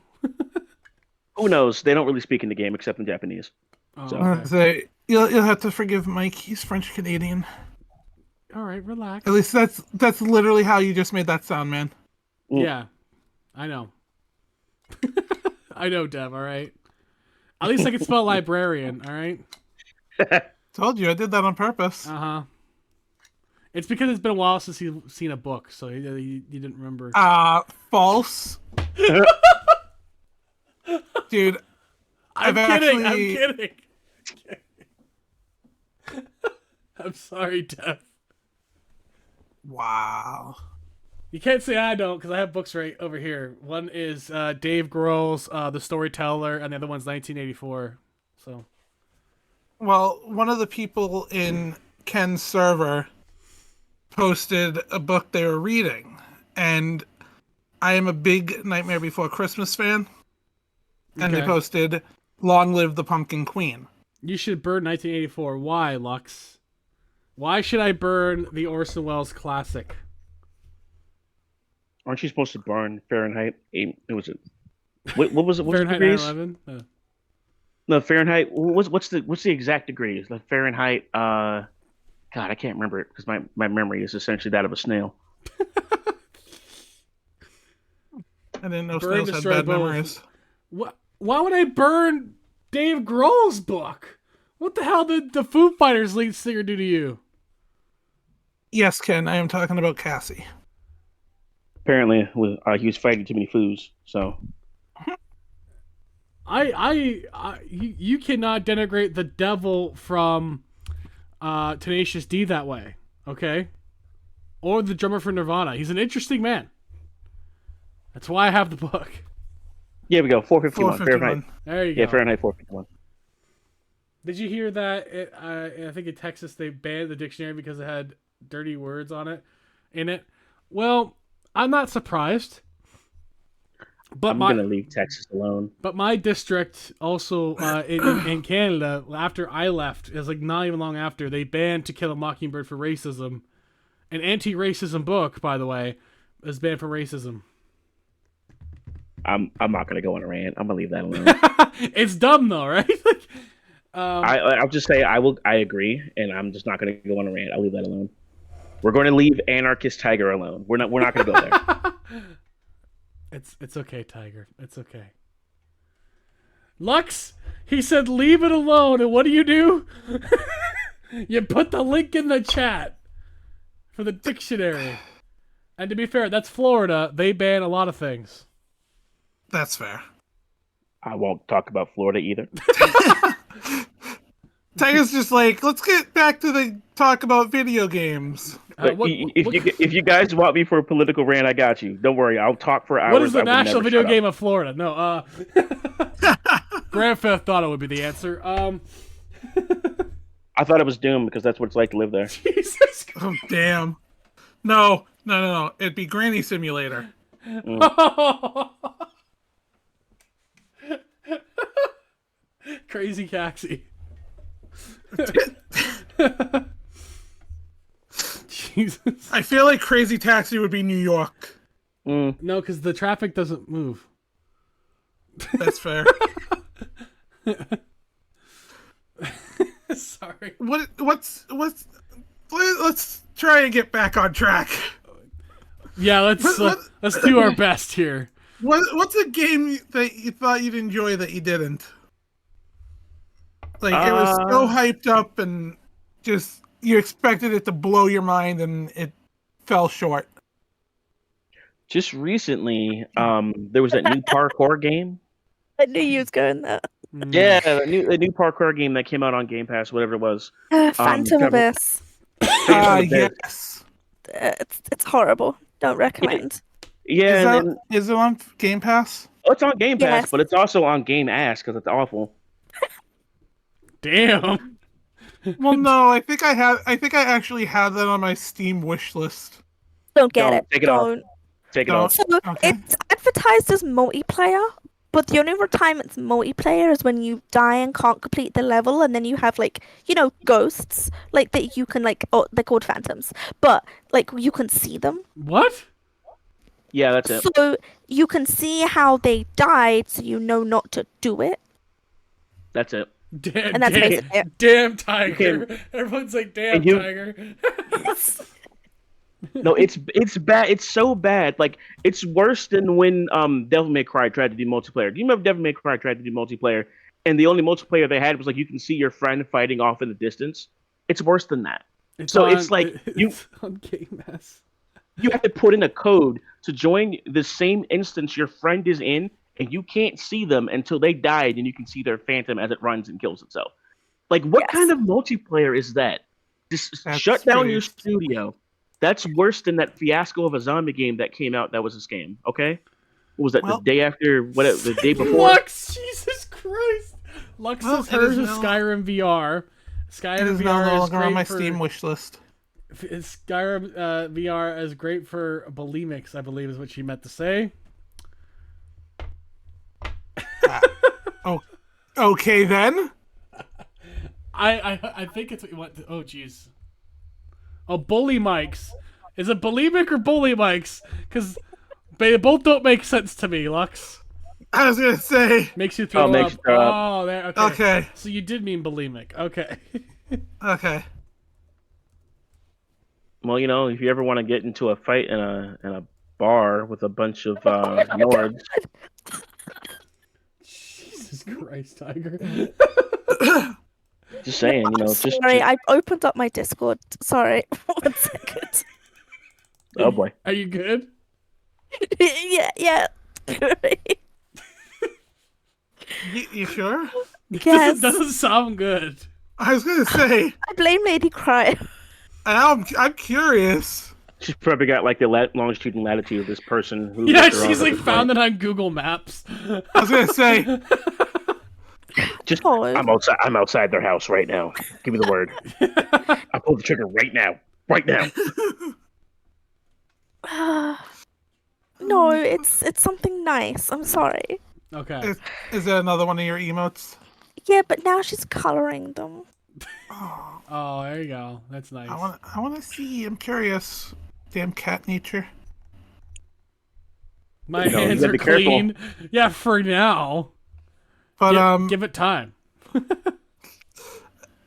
Who knows? They don't really speak in the game except in Japanese. Oh, So- okay. So you'll have to forgive Mike. He's French Canadian. All right, relax. At least that's literally how you just made that sound, man. Yeah, I know. I know, Dev. All right. At least I can spell librarian. All right. Told you, I did that on purpose. Uh-huh. It's because it's been a while since he's seen a book, so he didn't remember. False. Dude, I'm I've kidding. actually- I'm kidding. I'm sorry, Dev. wow. You can't say I don't, because I have books right over here. One is Dave Grohl's The Storyteller, and the other one's 1984. So. Well, one of the people in Ken's server posted a book they were reading, and I am a big Nightmare Before Christmas fan, and they Okay. posted "Long Live the Pumpkin Queen." You should burn 1984. Why, Lux? Why should I burn the Orson Welles classic? Aren't you supposed to burn Fahrenheit 8? It was it. What was it? What was the Fahrenheit degrees? 9/11? No, Fahrenheit. What's the exact degrees? The Fahrenheit. God, I can't remember it because my memory is essentially that of a snail. I didn't know Burn, snails had destroy bad both. memories. Why would I burn Dave Grohl's book? What the hell did the Foo Fighters lead singer do to you? Yes, Ken, I am talking about Cassie. Apparently, he was fighting too many foos. So You cannot denigrate the devil from Tenacious D that way, okay? Or the drummer for Nirvana. He's an interesting man. That's why I have the book. yeah, we go 451. 451. Fahrenheit. There you Yeah, go. Fahrenheit 451. Did you hear that? I think in Texas they banned the dictionary because it had dirty words on it. In it. Well, I'm not surprised. But I'm gonna leave Texas alone. But my district also in Canada, after I left, it was like not even long after, they banned To Kill a Mockingbird for racism. An anti-racism book, by the way, is banned for racism. I'm not gonna go on a rant. I'm gonna leave that alone. It's dumb though, right? Like, I'll just say I agree, and I'm just not gonna go on a rant. I'll leave that alone. We're going to leave Anarchist Tiger alone. We're not gonna go there. it's okay, Tiger. It's okay. Lux, he said leave it alone, and what do? You put the link in the chat for the dictionary. And to be fair, that's Florida. They ban a lot of things. That's fair. I won't talk about Florida either. Tiger's just like, let's get back to the talk about video games. But if you guys want me for a political rant, I got you. Don't worry, I'll talk for hours. What is the I will national never video shut game up. of Florida? No, Grand Theft Auto would be the answer. I thought it was Doom because that's what it's like to live there. Jesus Oh, damn. No. It'd be Granny Simulator. Crazy Caxi. Jesus. I feel like Crazy Taxi would be New York. No, because the traffic doesn't move. That's fair. Sorry. Let's try and get back on track. Yeah, let's do our best here. What's a game that you thought you'd enjoy that you didn't? Like, it was so hyped up and just you expected it to blow your mind and it fell short. Just recently, there was that new parkour game. I knew you was going there. Yeah, the new parkour game that came out on Game Pass, whatever it was. Phantom Abyss. Yes. It's horrible. Don't recommend. Yeah, and then, Is it on Game Pass? Oh, it's on Game Pass, Yes. but it's also on Game Ass because it's awful. Damn. Well, no, I think I actually have that on my Steam wish list. Don't get Don't it. take it off. Don't. Take it Don't. off. So Okay. it's advertised as multiplayer, but the only time it's multiplayer is when you die and can't complete the level, and then you have like ghosts like that you can they're called phantoms, but like you can see them. What? Yeah, that's it. So you can see how they died, so you know not to do it, That's it. Damn, and that's damn, basically it. damn Tiger. Everyone's like, damn And you- Tiger. No, it's bad. It's so bad. Like it's worse than when Devil May Cry tried to do multiplayer. Do you remember Devil May Cry tried to do multiplayer, and the only multiplayer they had was like you can see your friend fighting off in the distance? It's worse than that. It's like it's on Game Pass. you have to put in a code to join the same instance your friend is in, and you can't see them until they died, and you can see their phantom as it runs and kills itself. Like, what Yes. kind of multiplayer is that? Just That's shut down pretty- your studio. That's worse than that fiasco of a zombie game that came out that was a scam, okay? What was that, Well- the day after, the day before? Lux, Jesus Christ. Lux Well, says it hers is is now- Skyrim VR. It Skyrim is now VR no is longer great on my for, Steam wish list. Skyrim VR is great for bulimics, I believe is what she meant to say. Oh, okay then. I think it's what you want to, oh jeez. Oh, bully mics. Is it bulimic or bully mics? Because they both don't make sense to me, Lux. I was gonna say. Makes you throw makes up. you throw up. Oh, there. Okay. Okay. So you did mean bulimic. Okay. Okay. Well, if you ever want to get into a fight in a bar with a bunch of Nords, Jesus Christ, Tiger. just saying, Sorry, I opened up my Discord. Sorry, 1 second. oh boy. Are you good? yeah. You sure? Yes. Doesn't sound good. I was gonna say. I blame Lady Cry. I'm curious. She's probably got like the longitude and latitude of this person who. Yeah, looked her she's up at like this found point. it on Google Maps. I was gonna say. Just, Oh. I'm outside. I'm outside their house right now. Give me the word. I pull the trigger right now. Right now. No, it's something nice. I'm sorry. Okay. Is that another one of your emotes? Yeah, but now she's coloring them. Oh, there you go. That's nice. I want to see. I'm curious. Damn cat nature. My You hands gotta are be careful. clean. Yeah, for now. But Give it time.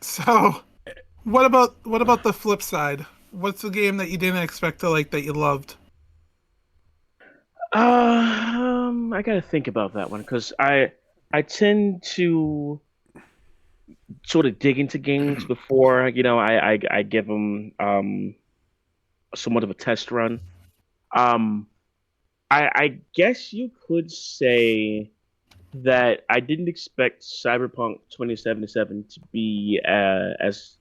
So, what about the flip side? What's the game that you didn't expect to like that you loved? I gotta think about that one because I tend to sort of dig into games before I give them somewhat of a test run. I guess you could say that I didn't expect Cyberpunk 2077 to be as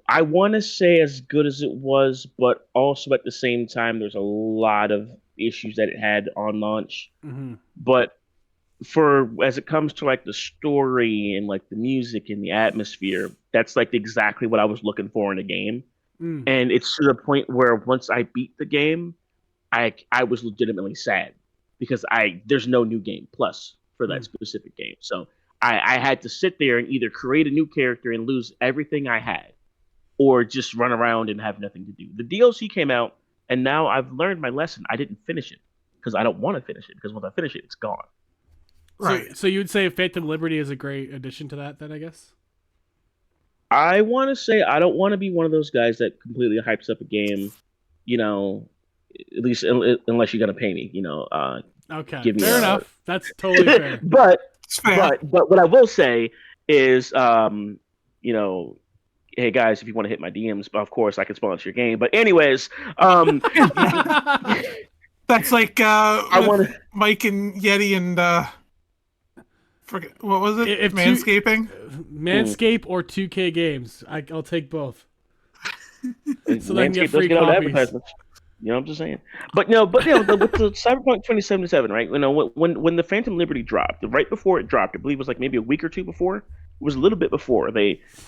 I want to say as good as it was, but also at the same time, there's a lot of issues that it had on launch. Mm-hmm. But as it comes to like the story and like the music and the atmosphere, that's like exactly what I was looking for in a game. Mm. And it's to the point where once I beat the game, I was legitimately sad because there's no new game plus for that specific game. So I had to sit there and either create a new character and lose everything I had, or just run around and have nothing to do. The DLC came out, and now I've learned my lesson. I didn't finish it because I don't want to finish it because once I finish it, it's gone. Right. So you would say Phantom Liberty is a great addition to that, then, I guess? I want to say I don't want to be one of those guys that completely hypes up a game, at least unless you're going to pay me, Okay, Give me fair a- enough. That's totally fair. but It's fair. but what I will say is, hey guys, if you want to hit my DMs, of course I can sponsor your game. But anyways, That's like I with want to. Mike and Yeti and forget what was it? If two- Manscaping. Manscape or 2K games. I'll take both. So they can Manscaped get does free get out copies. advertisements. You know what I'm just saying? But with the Cyberpunk 2077, right? When the Phantom Liberty dropped, right before it dropped, I believe it was like maybe a week or two before. It was a little bit before.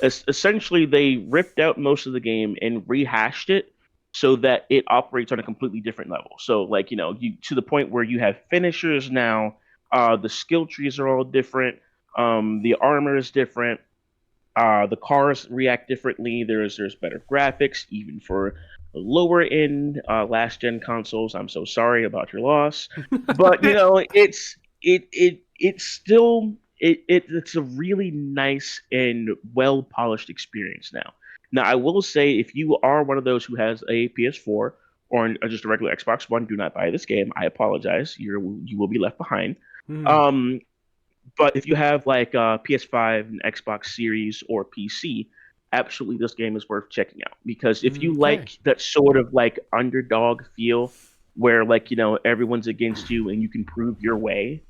Essentially they ripped out most of the game and rehashed it so that it operates on a completely different level. So like, you to the point where you have finishers now, the skill trees are all different, the armor is different, the cars react differently. There's better graphics, even for lower end last gen consoles. I'm so sorry about your loss, but it's still it's a really nice and well polished experience now. Now I will say, if you are one of those who has a PS4 or just a regular Xbox One, do not buy this game. I apologize. You will be left behind. Hmm. Um, but if you have like PS5 and Xbox Series or PC, absolutely this game is worth checking out, because if you Okay. like that sort of like underdog feel where like everyone's against you and you can prove your way,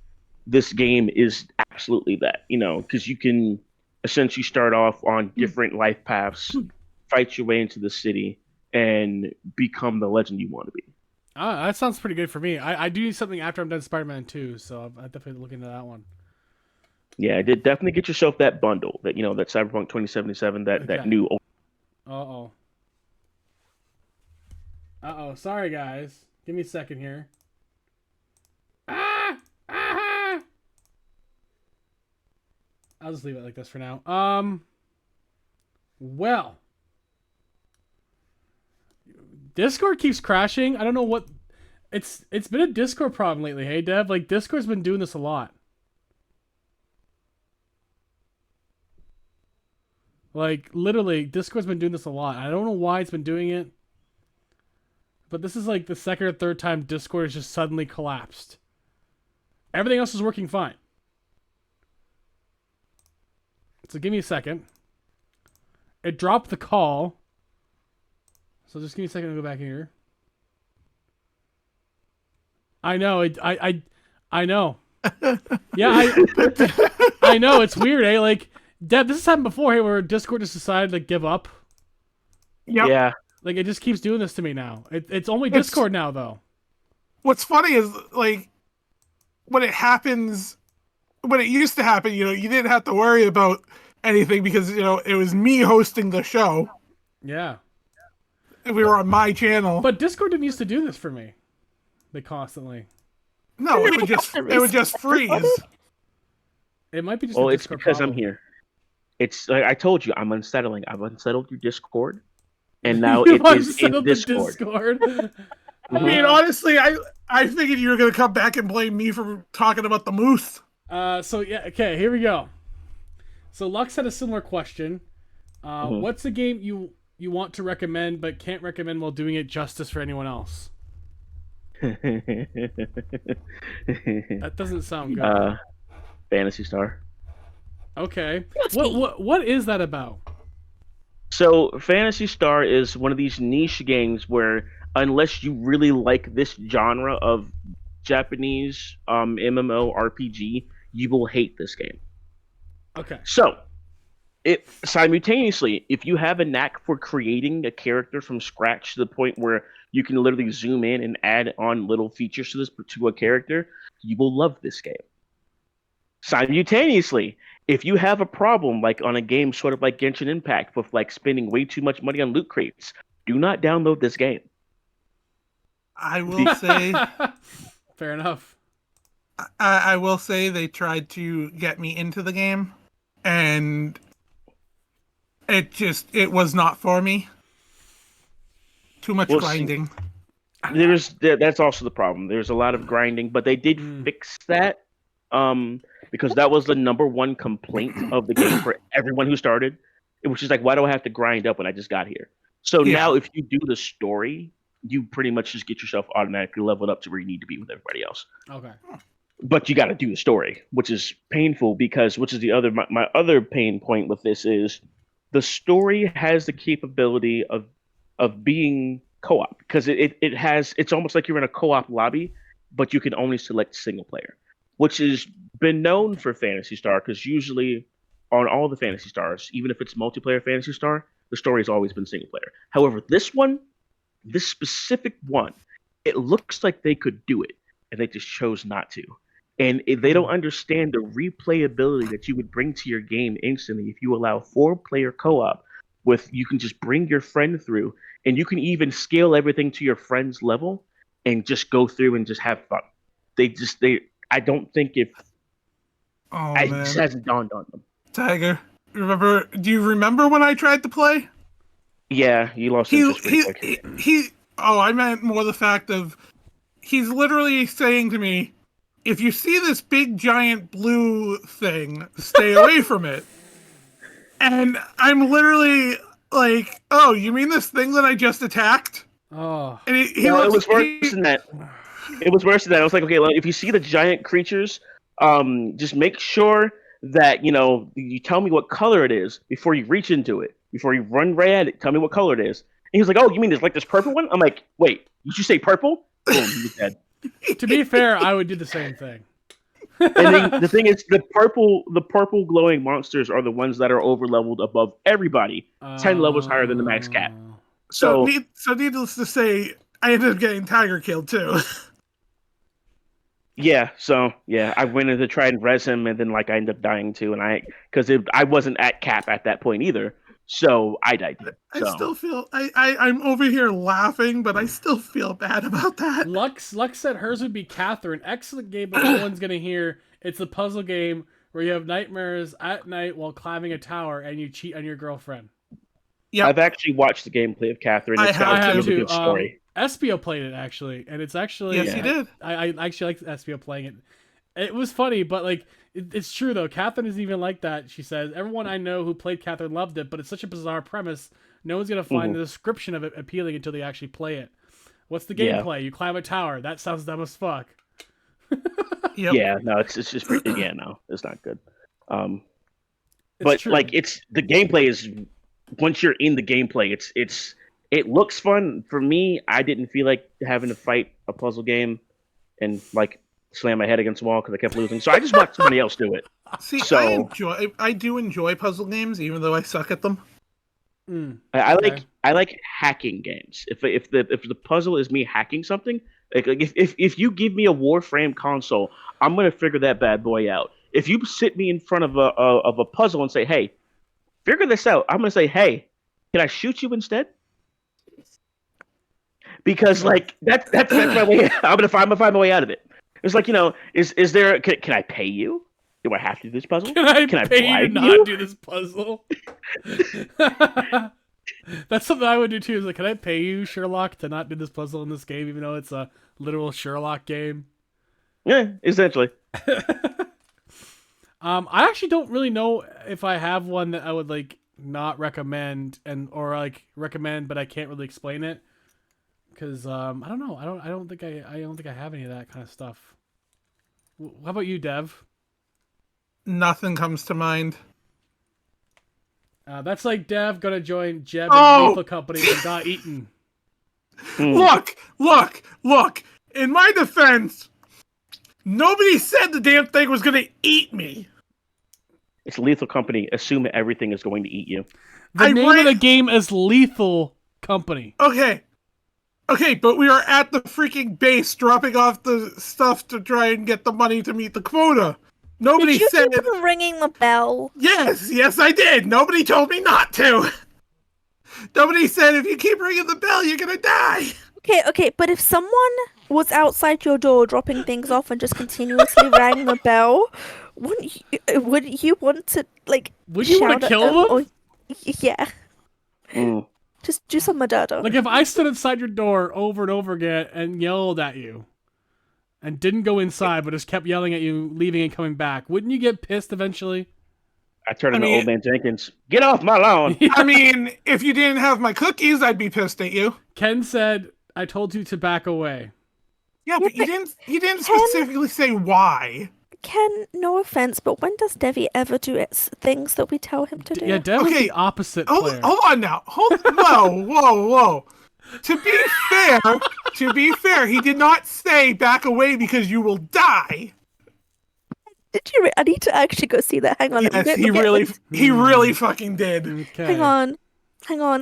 this game is absolutely that. Because you can essentially start off on different life paths, fight your way into the city, and become the legend you want to be. That sounds pretty good for me. I do need something after I'm done Spider-Man 2, so I'm definitely looking into that one. Yeah, did definitely get yourself that bundle, that Cyberpunk 2077, that Okay. new. Uh-oh. Uh-oh. Sorry, guys. Give me a second here. Ah! Ah! I'll just leave it like this for now. Well. Discord keeps crashing. I don't know what... It's been a Discord problem lately, hey, Dev? Like, Discord's been doing this a lot. Like, literally, Discord's been doing this a lot. I don't know why it's been doing it. But this is like the second or third time Discord has just suddenly collapsed. Everything else is working fine. So give me a second. It dropped the call. So just give me a second to go back here. I know. I know. Yeah, I know. It's weird, eh? Like, Deb, this has happened before, hey, where Discord just decided to give up. Yep. Yeah. Like, it just keeps doing this to me now. It's only Discord now, though. What's funny is, like, when it happens, when it used to happen, you didn't have to worry about anything because, it was me hosting the show. Yeah. We were on my channel. But Discord didn't used to do this for me. They constantly. No, it would just freeze. It might be just Well, a it's Discord because problem. I'm here. It's like I told you, I'm unsettling. I've unsettled your Discord, and now it is in The Discord. Discord. I mean, honestly, I figured you were going to come back and blame me for talking about the moose. So yeah, okay, here we go. So Lux had a similar question. What's a game you want to recommend but can't recommend while doing it justice for anyone else? That doesn't sound good. Fantasy Star. Okay. What is that about? So Fantasy Star is one of these niche games where, unless you really like this genre of Japanese MMORPG, you will hate this game. Okay. So, simultaneously, if you have a knack for creating a character from scratch to the point where you can literally zoom in and add on little features to a character, you will love this game. Simultaneously, if you have a problem like on a game sort of like Genshin Impact with like spending way too much money on loot crates, do not download this game. I will say, Fair enough. I will say they tried to get me into the game, and it was not for me. Too much grinding. That's also the problem. There's a lot of grinding, but they did fix that. Because that was the number one complaint of the game for everyone who started. Which is like, why do I have to grind up when I just got here? So now if you do the story, you pretty much just get yourself automatically leveled up to where you need to be with everybody else. Okay. But you got to do the story, which is painful which is the other my other pain point with this is the story has the capability of being co-op, because it's almost like you're in a co-op lobby, but you can only select single player, which has been known for Phantasy Star, because usually on all the Phantasy Stars, even if it's multiplayer Phantasy Star, the story has always been single player. However, this one, this specific one, it looks like they could do it, and they just chose not to. And they don't understand the replayability that you would bring to your game instantly if you allow 4-player co-op with you can just bring your friend through, and you can even scale everything to your friend's level and just go through and just have fun. I don't think if Oh it man, just hasn't dawned on them. Tiger. Do you remember when I tried to play? Yeah, you lost interest pretty quick. Oh, I meant more the fact of he's literally saying to me, if you see this big giant blue thing, stay away from it. And I'm literally like, oh, you mean this thing that I just attacked? Oh. And he No, it looks, was worse than that. It was worse than that. I was like, okay, well, if you see the giant creatures, just make sure that you tell me what color it is before you reach into it. Before you run right at it, tell me what color it is. And he was like, oh, you mean there's like this purple one? I'm like, wait, did you say purple? Boom, he was dead. To be fair, I would do the same thing. And then the thing is, the purple glowing monsters are the ones that are over leveled above everybody, 10 levels higher than the max cap. so needless to say, I ended up getting Tiger killed too. Yeah, I went in to try and res him, and then I ended up dying too, and I wasn't at cap at that point either, so I died. I still feel I'm over here laughing, but I still feel bad about that. Lux said hers would be Catherine. Excellent game, but no one's gonna hear. It's a puzzle game where you have nightmares at night while climbing a tower and you cheat on your girlfriend. Yeah, I've actually watched the gameplay of Catherine. It's got a really good story. Espio played it actually, and it's actually yes, he did. I actually like Espio playing it. It was funny, but it's true though. Catherine isn't even like that. She says everyone I know who played Catherine loved it, but it's such a bizarre premise. No one's gonna find the description of it appealing until they actually play it. What's the gameplay? You climb a tower. That sounds dumb as fuck. Yep. Yeah, no, it's just no, it's not good. But true. the gameplay is once you're in the gameplay, it looks fun. For me, I didn't feel like having to fight a puzzle game and slam my head against the wall because I kept losing. So I just watched somebody else do it. See, So I do enjoy puzzle games, even though I suck at them. I like hacking games. If the puzzle is me hacking something, if you give me a Warframe console, I'm gonna figure that bad boy out. If you sit me in front of a puzzle and say, "Hey, figure this out," I'm gonna say, "Hey, can I shoot you instead?" Because that's my way. I'm gonna find my way out of it. It's is there? Can I pay you? Do I have to do this puzzle? Can I pay you to not do this puzzle? That's something I would do too. Is can I pay you, Sherlock, to not do this puzzle in this game, even though it's a literal Sherlock game? Yeah, essentially. I actually don't really know if I have one that I would not recommend or recommend, but I can't really explain it because I don't know. I don't think I have any of that kind of stuff. How about you, Dev? Nothing comes to mind. That's like Dev gonna join Jeb and Lethal Company and got eaten. Look! In my defense, nobody said the damn thing was gonna eat me. It's Lethal Company. Assume everything is going to eat you. The name of the game is Lethal Company. Okay, but we are at the freaking base dropping off the stuff to try and get the money to meet the quota. Nobody Did you said keep on ringing the bell? Yes, I did. Nobody told me not to. Nobody said if you keep ringing the bell, you're gonna die. Okay, but if someone was outside your door dropping things off and just continuously rang the bell, would you want to Would you want to kill them? Yeah. Just do some murder. If I stood inside your door over and over again and yelled at you and didn't go inside but just kept yelling at you, leaving and coming back, wouldn't you get pissed eventually? I turned into Old Man Jenkins. Get off my lawn! I mean, if you didn't have my cookies, I'd be pissed at you. Ken said, "I told you to back away." Yeah, but you didn't specifically say why. Ken, no offense, but when does Devi ever do things that we tell him to do? Yeah, Dev is the opposite player. Hold on now. Whoa. To be fair, he did not say back away because you will die. Did you? I need to actually go see that. Hang on. Yes, he really fucking did. Okay. Hang on.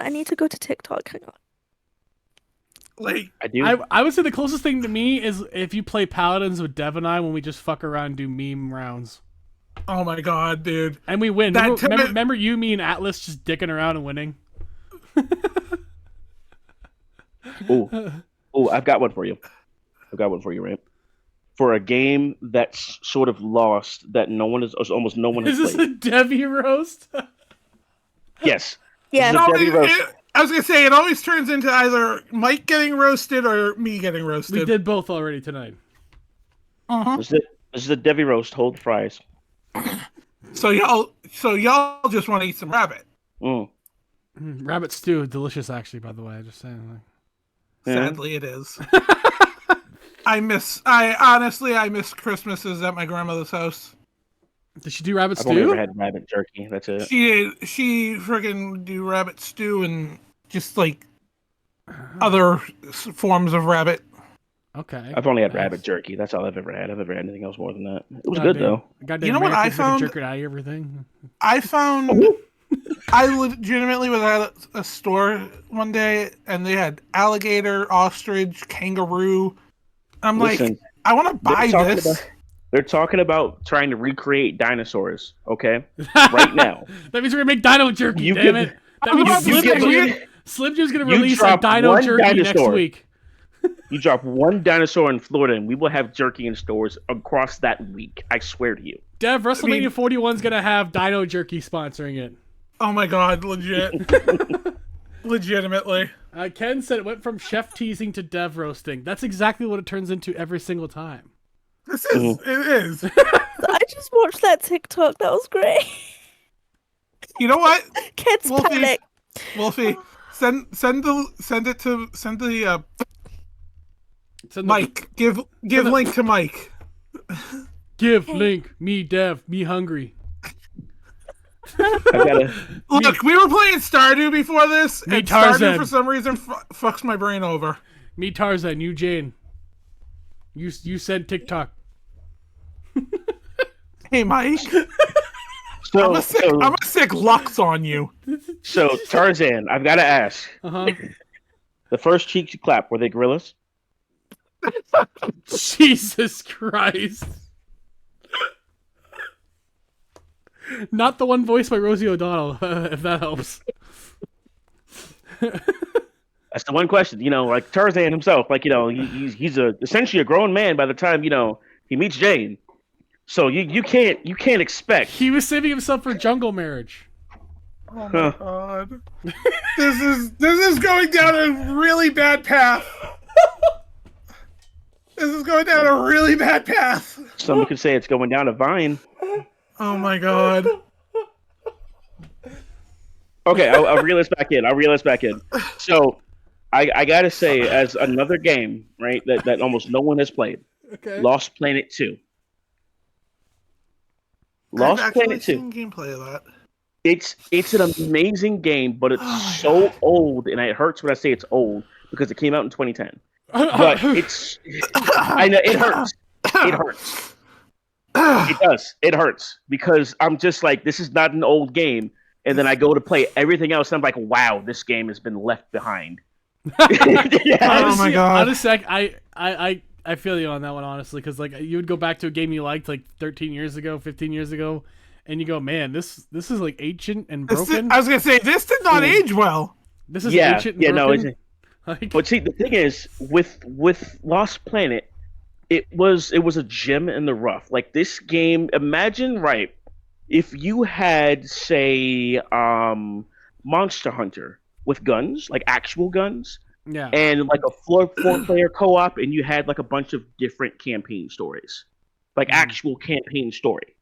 I need to go to TikTok. Hang on. Like, I do. I would say the closest thing to me is if you play Paladins with Dev and I when we just fuck around and do meme rounds. oh my god, dude. And we win. That Remember you, me, and Atlas just dicking around and winning? Oh, I've got one for you. Right? For a game that's sort of lost, that almost no one has Is this played. a Devi roast? Yes. Yeah. This is a Debbie roast. I was gonna say it always turns into either Mike getting roasted or me getting roasted. We did both already tonight. This is a Debbie roast. Hold the fries. So y'all just want to eat some rabbit. Rabbit stew, delicious actually. By the way, just saying. Sadly, it is. I miss Christmases at my grandmother's house. Did she do rabbit I've only stew? ever had rabbit jerky. That's it. She friggin' do rabbit stew and just like other forms of rabbit. Okay. I've only had rabbit jerky. That's all I've ever had. I've never had anything else more than that. It was good though. Goddamn You know what I Americans fucking found? jerking out of everything. I found I legitimately was at a store one day and they had alligator, ostrich, kangaroo. I'm Listen, like, I want to buy this. They're talking about trying to recreate dinosaurs. Okay, right now. That means we're gonna make dino jerky. You Damn can- it! That means you Slim Jim's gonna you release a drop dino one jerky next dinosaur. week. You drop one dinosaur in Florida, and we will have jerky in stores across that week. I swear to you. Dev, WrestleMania 41's gonna have dino jerky sponsoring it. Oh my god, legit. Legitimately. Ken said it went from chef teasing to Dev roasting. That's exactly what it turns into every single time. It is. I just watched that TikTok. That was great. You know what? Kids panic. Wolfie, send the Mike. Give link to Mike. Give link. Me Dev. Me hungry. I've got to. Look, we were playing Stardew before this, Me and Tarzan. Stardew for some reason fucks my brain over. Me Tarzan. You Jane. You said TikTok. Hey, Mike. So, I'm gonna sick Lux on you. so Tarzan, I've got to ask. Uh-huh. The first cheeks you clap, were they gorillas? Jesus Christ. Not the one voiced by Rosie O'Donnell, if that helps. That's the one question. You know, like Tarzan himself, like, you know, he's essentially a grown man by the time, you know, he meets Jane. So you can't expect. He was saving himself for Jungle Marriage. Oh my god. This is going down a really bad path. This is going down a really bad path. Some could say it's going down a vine. Oh my god. Okay, I'll reel us back in. So, I gotta say, as another game, right, that almost no one has played, Okay. Lost Planet 2. I've Lost actually Planet 2. seen gameplay of that. It's an amazing game, but it's so old, and it hurts when I say it's old because it came out in 2010. But I know it hurts. It hurts. It does. It hurts because I'm just like, this is not an old game, and then I go to play everything else, and I'm like, wow, this game has been left behind. Oh my god. Honestly, I feel you on that one, honestly, because like you would go back to a game you liked like 13 years ago, 15 years ago, and you go, man, this is like ancient and broken. I was gonna say this did not age well. This is ancient and broken. Like, But see, the thing is, with Lost Planet, it was a gem in the rough. Like this game, imagine, right, if you had, say, Monster Hunter with guns, like actual guns, yeah. and like a four-player co-op, and you had like a bunch of different campaign stories, like actual campaign story.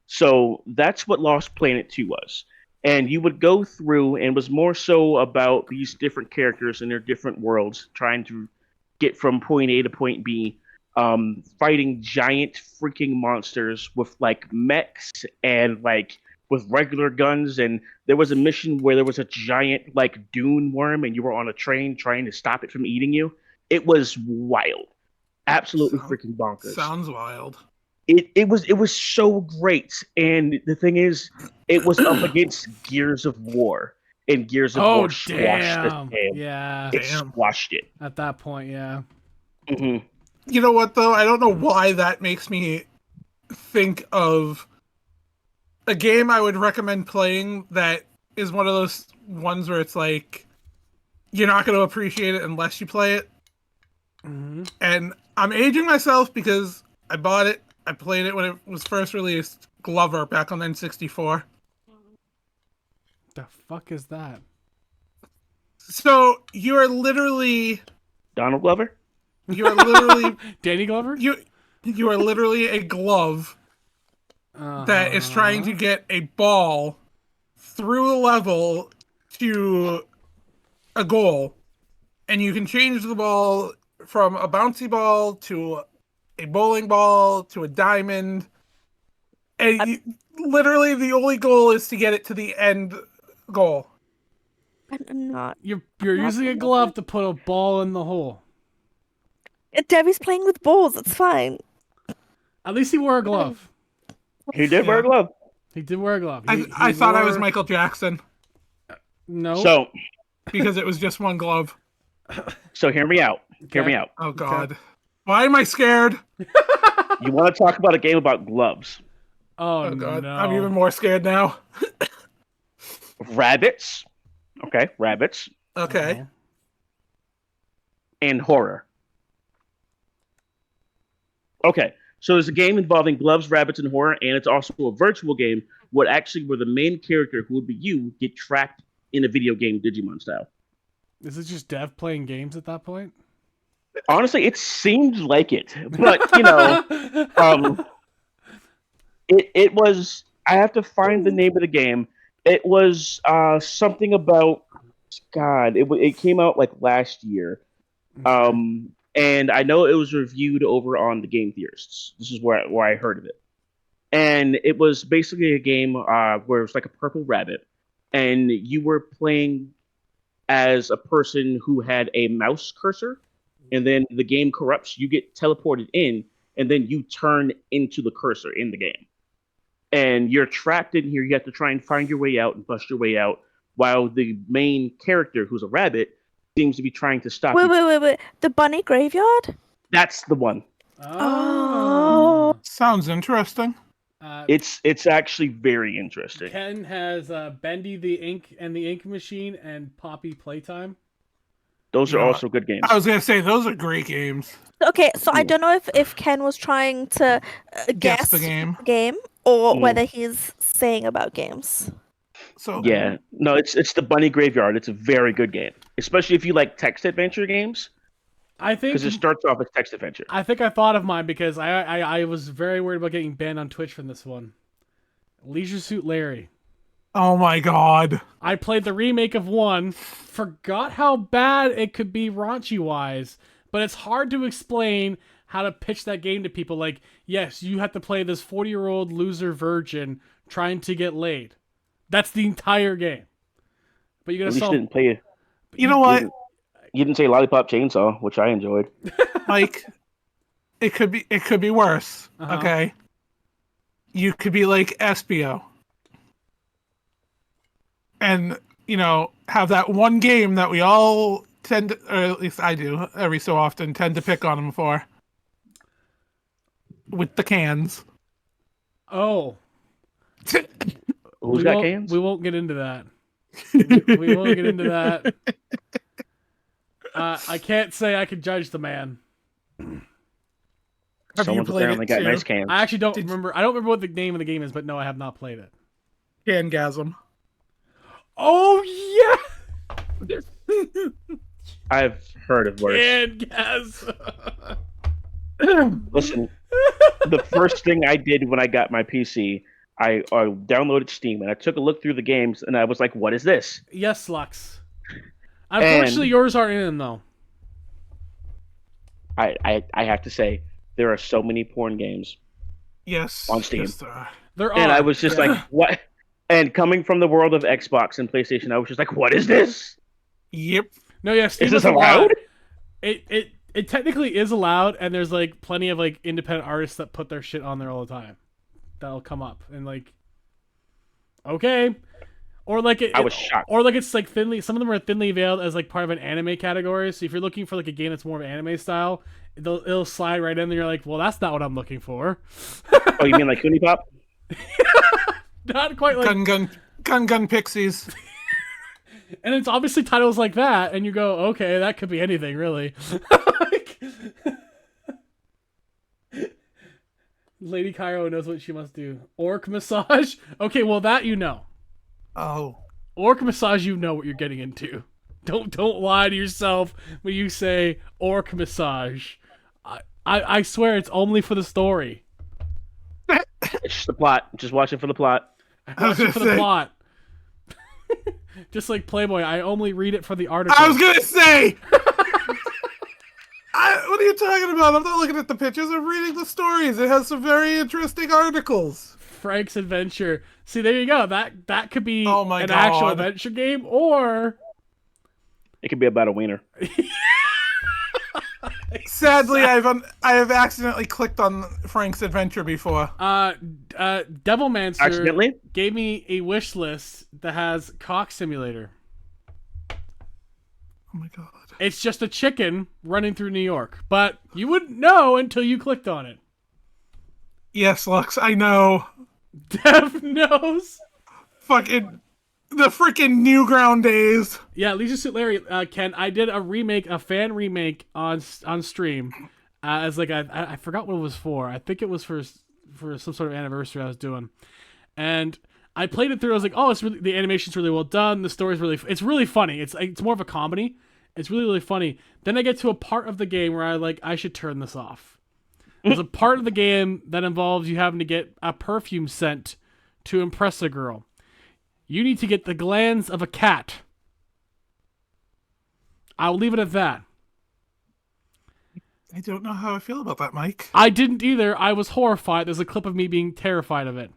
So that's what Lost Planet 2 was. And you would go through, and was more so about these different characters in their different worlds, trying to get from point A to point B, fighting giant freaking monsters with like mechs and like with regular guns. And there was a mission where there was a giant like dune worm, and you were on a train trying to stop it from eating you. It was wild, absolutely freaking bonkers. Sounds wild. It was so great, and the thing is, it was up against Gears of War, and Gears of Oh War squashed this damn! game. Yeah. It Damn. squashed it. At that point, yeah. Hmm. You know what though? I don't know why that makes me think of a game I would recommend playing that is one of those ones where it's like you're not going to appreciate it unless you play it. Mm-hmm. And I'm aging myself because I bought it. I played it when it was first released. Glover back on N64. The fuck is that? So you are literally Donald Glover? Danny Glover? you are literally a glove that is trying to get a ball through a level to a goal, and you can change the ball from a bouncy ball to a bowling ball to a diamond, and literally the only goal is to get it to the end goal. I'm not. You're using a glove to put a ball in the hole. Debbie's playing with balls. It's fine. At least he wore a glove. He did wear a glove. He did wear a glove. I thought I was Michael Jackson No. So because it was just one glove. hear me out. Hear me out. Oh God, why am I scared? You want to talk about a game about gloves? Oh, Oh God, no. I'm even more scared now. Rabbits. Okay, rabbits Okay. and horror. Okay, so there's a game involving gloves, rabbits, and horror, and it's also a virtual game where the main character, who would be you, get trapped in a video game Digimon style. Is it just Dev playing games at that point? Honestly, it seemed like it, but it was. I have to find the name of the game. It was something about God. It came out like last year, and I know it was reviewed over on the Game Theorists. This is where I heard of it, and it was basically a game where it was like a purple rabbit, and you were playing as a person who had a mouse cursor, and then the game corrupts. You get teleported in, and then you turn into the cursor in the game. And you're trapped in here. You have to try and find your way out and bust your way out, while the main character, who's a rabbit, seems to be trying to stop you. Wait. The bunny graveyard? That's the one. Oh. Sounds interesting. It's actually very interesting. Ken has Bendy the Ink and the Ink Machine and Poppy Playtime. Those are Yeah. also good games. I was gonna say those are great games. Okay, so I don't know if Ken was trying to guess the game. or Mm. whether he's saying about games. So Yeah, no, it's the Bunny Graveyard. It's a very good game, especially if you like text adventure games, I think because it starts off as text adventure. I thought of mine because I was very worried about getting banned on Twitch from this one. Leisure Suit Larry. Oh my God. I played the remake of 1, forgot how bad it could be raunchy-wise, but it's hard to explain how to pitch that game to people. Like, yes, you have to play this 40-year-old loser virgin trying to get laid. That's the entire game. But you At gotta least solve... you didn't play it. You know what? You didn't say Lollipop Chainsaw, which I enjoyed. Like, it could be worse. Uh-huh. Okay. You could be like Espio. And, have that one game that we all tend to, or at least I do, every so often, tend to pick on him for. With the cans. Oh. Who's got cans? We won't get into that. We won't get into that. I can't say I can judge the man. Have Someone's you played apparently it got too? nice cans. I actually don't remember. I don't remember what the name of the game is, but no, I have not played it. Cangasm. Oh yeah, I've heard of worse. and guess. Listen, the first thing I did when I got my PC, I downloaded Steam and I took a look through the games and I was like, "What is this?" Yes, Lux. Unfortunately, yours aren't in them though. I have to say, there are so many porn games, Yes. On Steam. Yes, There are. and I was just like, "What?" And coming from the world of Xbox and PlayStation, I was just like, "What is this? Yep. No, yeah, Steam Is this is allowed. allowed?" It technically is allowed, and there's like plenty of like independent artists that put their shit on there all the time. That'll come up and like, okay, Or like I was shocked. or like it's like thinly. Some of them are thinly veiled as like part of an anime category. So if you're looking for like a game that's more of an anime style, it'll slide right in. And you're like, well, that's not what I'm looking for. Oh, you mean like Cooney Pop? Not quite like. Gun Pixies. And it's obviously titles like that, and you go, okay, that could be anything, really. Like, Lady Cairo knows what she must do. Orc massage? Okay, well, that you know. Oh. Orc massage, you know what you're getting into. Don't lie to yourself when you say orc massage. I swear it's only for the story. It's just the plot. Just watching for the plot. I watch it for the plot. Just like Playboy, I only read it for the article. I was gonna say. What are you talking about? I'm not looking at the pictures. I'm reading the stories. It has some very interesting articles. Frank's Adventure. See, there you go. That could be Oh my an God. actual adventure game, or It could be about a wiener. Sadly, I have accidentally clicked on Frank's Adventure before. Devilmancer Accidentally? gave me a wish list that has cock simulator. Oh my God. It's just a chicken running through New York, but you wouldn't know until you clicked on it. Yes, Lux, I know. Dev knows. Fucking the freaking Newground days. Yeah, Leisure Suit Larry, Ken, I did a fan remake on stream, as like I forgot what it was for. I think it was for some sort of anniversary I was doing, and I played it through. I was like, oh, the animation's really well done. The story's it's really funny. It's more of a comedy. It's really funny. Then I get to a part of the game where I should turn this off. There's a part of the game that involves you having to get a perfume scent to impress a girl. You need to get the glands of a cat. I'll leave it at that. I don't know how I feel about that, Mike. I didn't either. I was horrified. There's a clip of me being terrified of it.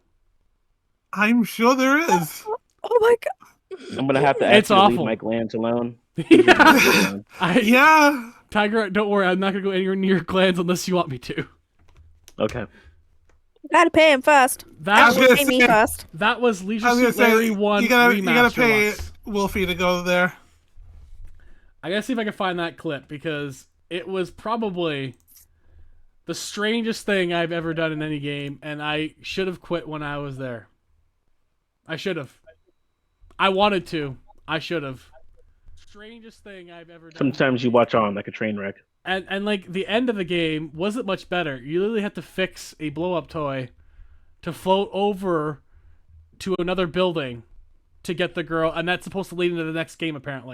I'm sure there is. Oh my God. I'm gonna have to It's actually leave awful. my glands alone. Yeah. Yeah. Tiger, don't worry. I'm not going to go anywhere near your glands unless you want me to. Okay. You gotta pay him first. That was was, gonna Pay me say- first. that was Leisure I was gonna Suit Larry say 1 you gotta Remaster pay Lux. Wolfie to go there. I gotta see if I can find that clip because it was probably the strangest thing I've ever done in any game, and I should have quit when I was there. I should have. I wanted to. I should have. Strangest thing I've ever done. Sometimes you watch on like a train wreck. And like the end of the game wasn't much better. You literally had to fix a blow up toy to float over to another building to get the girl, and that's supposed to lead into the next game apparently.